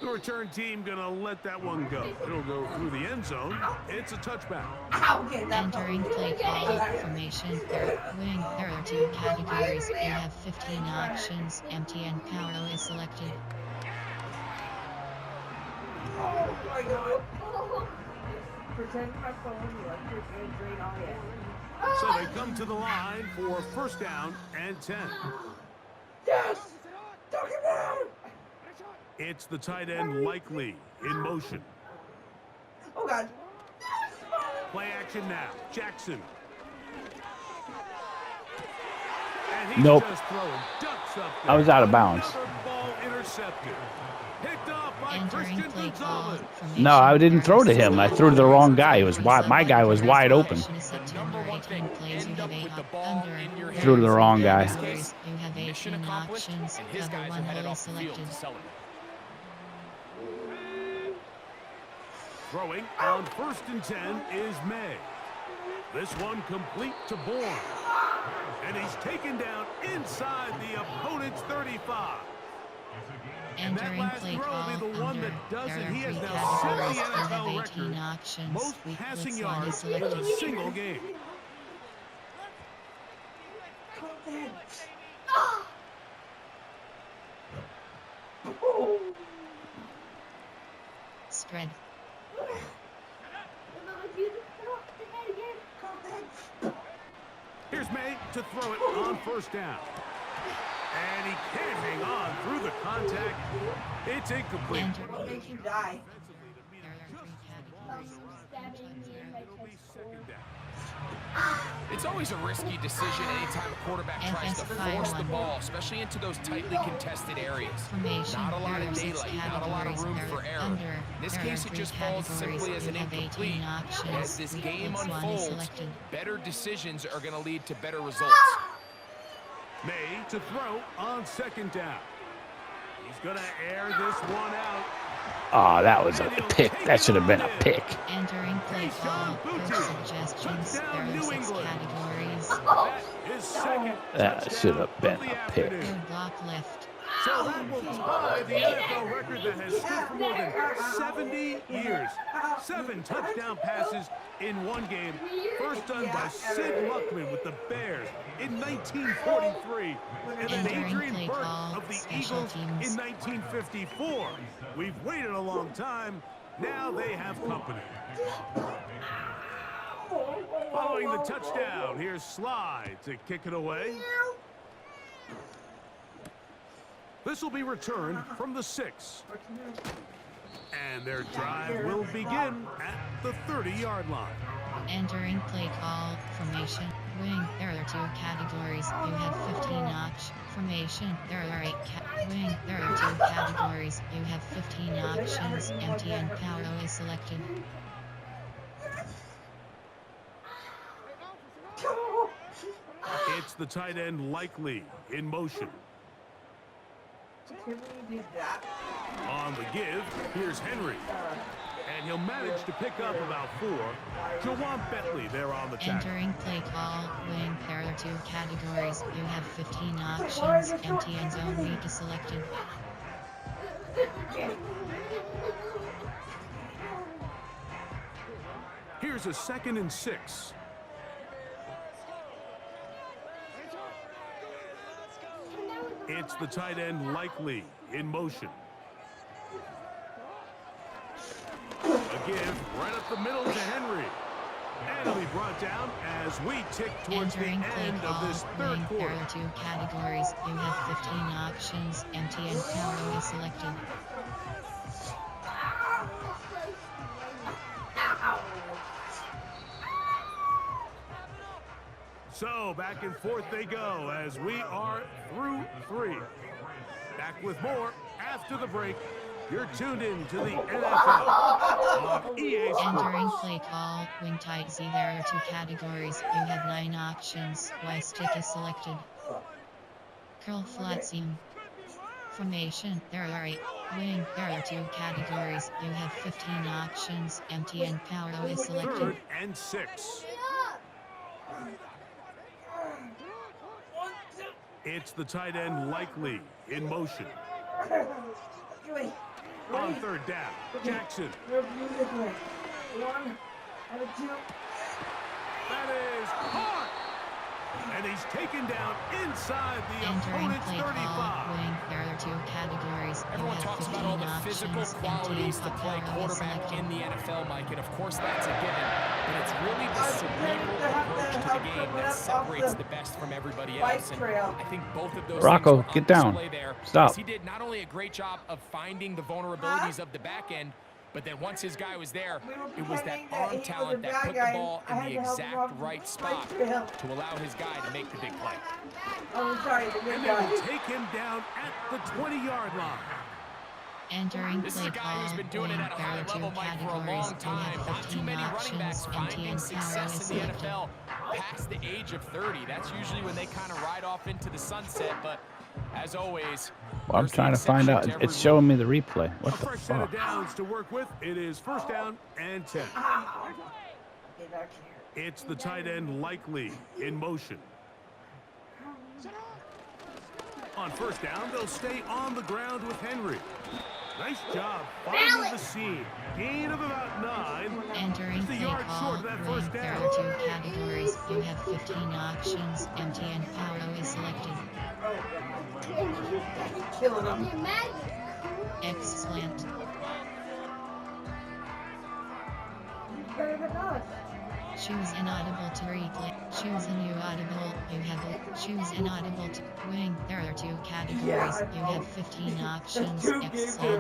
Speaker 3: The return team gonna let that one go. It'll go through the end zone. It's a touchback.
Speaker 2: Entering play call. Formation. There are 2 categories. You have 15 options. Empty and power is selected.
Speaker 6: Oh my God. Pretend my phone like you're going to drain all the air.
Speaker 3: So they come to the line for 1st down and 10.
Speaker 6: Yes! Don't get down!
Speaker 3: It's the tight end Likely in motion.
Speaker 6: Oh God.
Speaker 3: Play action now. Jackson. And he's
Speaker 1: Nope.
Speaker 3: just throwing ducks up there.
Speaker 1: I was out of bounds.
Speaker 3: Another ball intercepted. Picked off by
Speaker 2: Entering
Speaker 3: Christian
Speaker 2: play call.
Speaker 3: Gonzalez.
Speaker 2: Formation.
Speaker 1: No, I didn't
Speaker 2: There
Speaker 1: throw
Speaker 2: are
Speaker 1: to him. I threw to the wrong guy. It was wide. My guy was wide open.
Speaker 4: The number one thing, end up with the ball in your hands.
Speaker 1: Threw to the wrong
Speaker 4: In
Speaker 1: guy.
Speaker 4: this case,
Speaker 2: You have
Speaker 4: mission
Speaker 2: 18
Speaker 4: accomplished,
Speaker 2: options.
Speaker 4: and his
Speaker 2: Cover
Speaker 4: guys are
Speaker 2: 1
Speaker 4: headed
Speaker 2: hole
Speaker 4: off the field
Speaker 2: selected.
Speaker 4: to celebrate.
Speaker 3: Throwing on 1st and 10 is May. This one complete to Bourne. And he's taken down inside the opponent's 35. And that
Speaker 2: Entering
Speaker 3: last
Speaker 2: play
Speaker 3: throw
Speaker 2: call.
Speaker 3: will be the one
Speaker 2: Under.
Speaker 3: that does
Speaker 2: There
Speaker 3: it.
Speaker 2: are
Speaker 3: He has
Speaker 2: 3
Speaker 3: now set
Speaker 2: categories.
Speaker 3: the
Speaker 2: You have
Speaker 3: NFL
Speaker 2: 18
Speaker 3: record.
Speaker 2: options.
Speaker 3: Most
Speaker 2: Weak
Speaker 3: passing
Speaker 2: blitz line is
Speaker 3: yards in a
Speaker 2: selected.
Speaker 3: single game.
Speaker 6: Oh.
Speaker 2: Red.
Speaker 3: Here's May to throw it on first down. And he can't hang on through the contact. It's incomplete.
Speaker 2: Enter.
Speaker 6: Makes you die.
Speaker 2: There are 3 categories.
Speaker 3: It'll be second down.
Speaker 4: It's always a risky decision anytime a quarterback tries to force the ball, especially into those tightly contested areas.
Speaker 2: Formation.
Speaker 4: Not a lot
Speaker 2: There
Speaker 4: of
Speaker 2: are 6
Speaker 4: daylight, not a lot of
Speaker 2: categories.
Speaker 4: room
Speaker 2: There
Speaker 4: for
Speaker 2: are
Speaker 4: error.
Speaker 2: under.
Speaker 4: In this
Speaker 2: There
Speaker 4: case,
Speaker 2: are
Speaker 4: it
Speaker 2: 3
Speaker 4: just falls
Speaker 2: categories.
Speaker 4: simply as
Speaker 2: You
Speaker 4: an
Speaker 2: have 18
Speaker 4: incomplete.
Speaker 2: options.
Speaker 4: As this game
Speaker 2: One is
Speaker 4: unfolds,
Speaker 2: selected.
Speaker 4: better decisions are going to lead to better results.
Speaker 3: May to throw on second down. He's going to air this one out.
Speaker 1: Oh, that was a pick. That should have been a pick.
Speaker 2: Entering play call. For suggestions. There
Speaker 3: Touchdown,
Speaker 2: are
Speaker 3: New
Speaker 2: 6
Speaker 3: England.
Speaker 2: categories.
Speaker 3: That is second
Speaker 1: That should have been
Speaker 3: touchdown of
Speaker 1: a
Speaker 3: the
Speaker 1: pick.
Speaker 3: afternoon.
Speaker 2: Third block lift.
Speaker 3: So that will tie the NFL record that has stood for more than 70 years. 7 touchdown passes in one game. First done by Sid Luckman with the Bears in 1943. And then Adrian Burke of the Eagles in 1954. We've waited a long time. Now they have company. Following the touchdown, here's Slide to kick it away. This will be returned from the 6. And their drive will begin at the 30-yard line.
Speaker 2: Entering play call. Formation. Wing. There are 2 categories. You have 15 options. Formation. There are 8 wing. There are 2 categories. You have 15 options. Empty and power is selected.
Speaker 3: It's the tight end Likely in motion. On the give, here's Henry. And he'll manage to pick up about 4. Jawan Bentley there on the tackle.
Speaker 2: Entering play call. Wing. There are 2 categories. You have 15 options. Empty and zone read is selected.
Speaker 3: Here's a 2nd and 6. It's the tight end Likely in motion. A give right up the middle to Henry. And he'll be brought down as we tick towards
Speaker 2: Entering
Speaker 3: the
Speaker 2: play
Speaker 3: end
Speaker 2: call.
Speaker 3: of this third
Speaker 2: Wing. There
Speaker 3: quarter.
Speaker 2: are 2 categories. You have 15 options. Empty and power is selected.
Speaker 3: So back and forth they go as we are through 3. Back with more after the break. You're tuned in to the NFL on EA
Speaker 2: Entering
Speaker 3: Sports.
Speaker 2: play call. Wing tight Z. There are 2 categories. You have 9 options. Y stick is selected. Curl flat seam. Formation. There are 8. Wing. There are 2 categories. You have 15 options. Empty and power is selected.
Speaker 3: 3rd and 6. It's the tight end Likely in motion. On 3rd down, Jackson.
Speaker 6: One and 2.
Speaker 3: That is caught. And he's taken down inside the
Speaker 2: Entering
Speaker 3: opponent's
Speaker 2: play call.
Speaker 3: 35.
Speaker 2: Wing. There are 2 categories. You
Speaker 4: Everyone
Speaker 2: have
Speaker 4: talks
Speaker 2: 15
Speaker 4: about all the
Speaker 2: options.
Speaker 4: physical
Speaker 2: Empty
Speaker 4: qualities
Speaker 2: and
Speaker 4: to play
Speaker 2: power is
Speaker 4: quarterback
Speaker 2: selected.
Speaker 4: in the NFL, Mike, and of course that's a given. But it's really the cerebral approach to the game that separates the best from everybody else. And I think both of those
Speaker 1: Rocco,
Speaker 4: things were
Speaker 1: get
Speaker 4: on
Speaker 1: down.
Speaker 4: display there.
Speaker 1: Stop.
Speaker 4: As he did not only a great job of finding the vulnerabilities of the back end, but then once his guy was there, it was that arm talent that put the ball in the exact right spot to allow his guy to make the big play.
Speaker 6: Oh, sorry, the
Speaker 3: And
Speaker 6: good
Speaker 3: they
Speaker 6: guy.
Speaker 3: will take him down at the 20-yard line.
Speaker 2: Entering
Speaker 4: This is
Speaker 2: play
Speaker 4: a guy
Speaker 2: call.
Speaker 4: who's been doing it
Speaker 2: Wing.
Speaker 4: at a
Speaker 2: There
Speaker 4: high
Speaker 2: are 2
Speaker 4: level, Mike, for a
Speaker 2: categories.
Speaker 4: long
Speaker 2: You
Speaker 4: time.
Speaker 2: have
Speaker 4: Not too
Speaker 2: 15
Speaker 4: many running
Speaker 2: options.
Speaker 4: backs
Speaker 2: Empty
Speaker 4: finding
Speaker 2: and power is
Speaker 4: success in the
Speaker 2: selected.
Speaker 4: NFL past the age of 30. That's usually when they kind of ride off into the sunset, but as always,
Speaker 1: Well, I'm
Speaker 4: there's the
Speaker 1: trying to find
Speaker 4: exception
Speaker 1: out.
Speaker 4: to every
Speaker 1: It's showing me the replay.
Speaker 3: A
Speaker 1: What the
Speaker 3: fresh set of
Speaker 1: fuck?
Speaker 3: downs to work with. It is 1st down and 10.
Speaker 6: Get back here.
Speaker 3: It's the tight end Likely in motion. On 1st down, they'll stay on the ground with Henry. Nice job finding the seam. Gain of about 9.
Speaker 2: Entering
Speaker 3: Just a
Speaker 2: play
Speaker 3: yard
Speaker 2: call.
Speaker 3: short of that
Speaker 2: Wing.
Speaker 3: first
Speaker 2: There
Speaker 3: down.
Speaker 2: are 2 categories. You have 15 options. Empty and power is selected.
Speaker 6: Killing him.
Speaker 2: X slant.
Speaker 6: better than us.
Speaker 2: Choose inaudible to replay. Choose a new audible. You have choose inaudible to wing. There are 2 categories.
Speaker 6: Yeah,
Speaker 2: You have 15 options.
Speaker 6: two
Speaker 2: If
Speaker 6: games
Speaker 2: said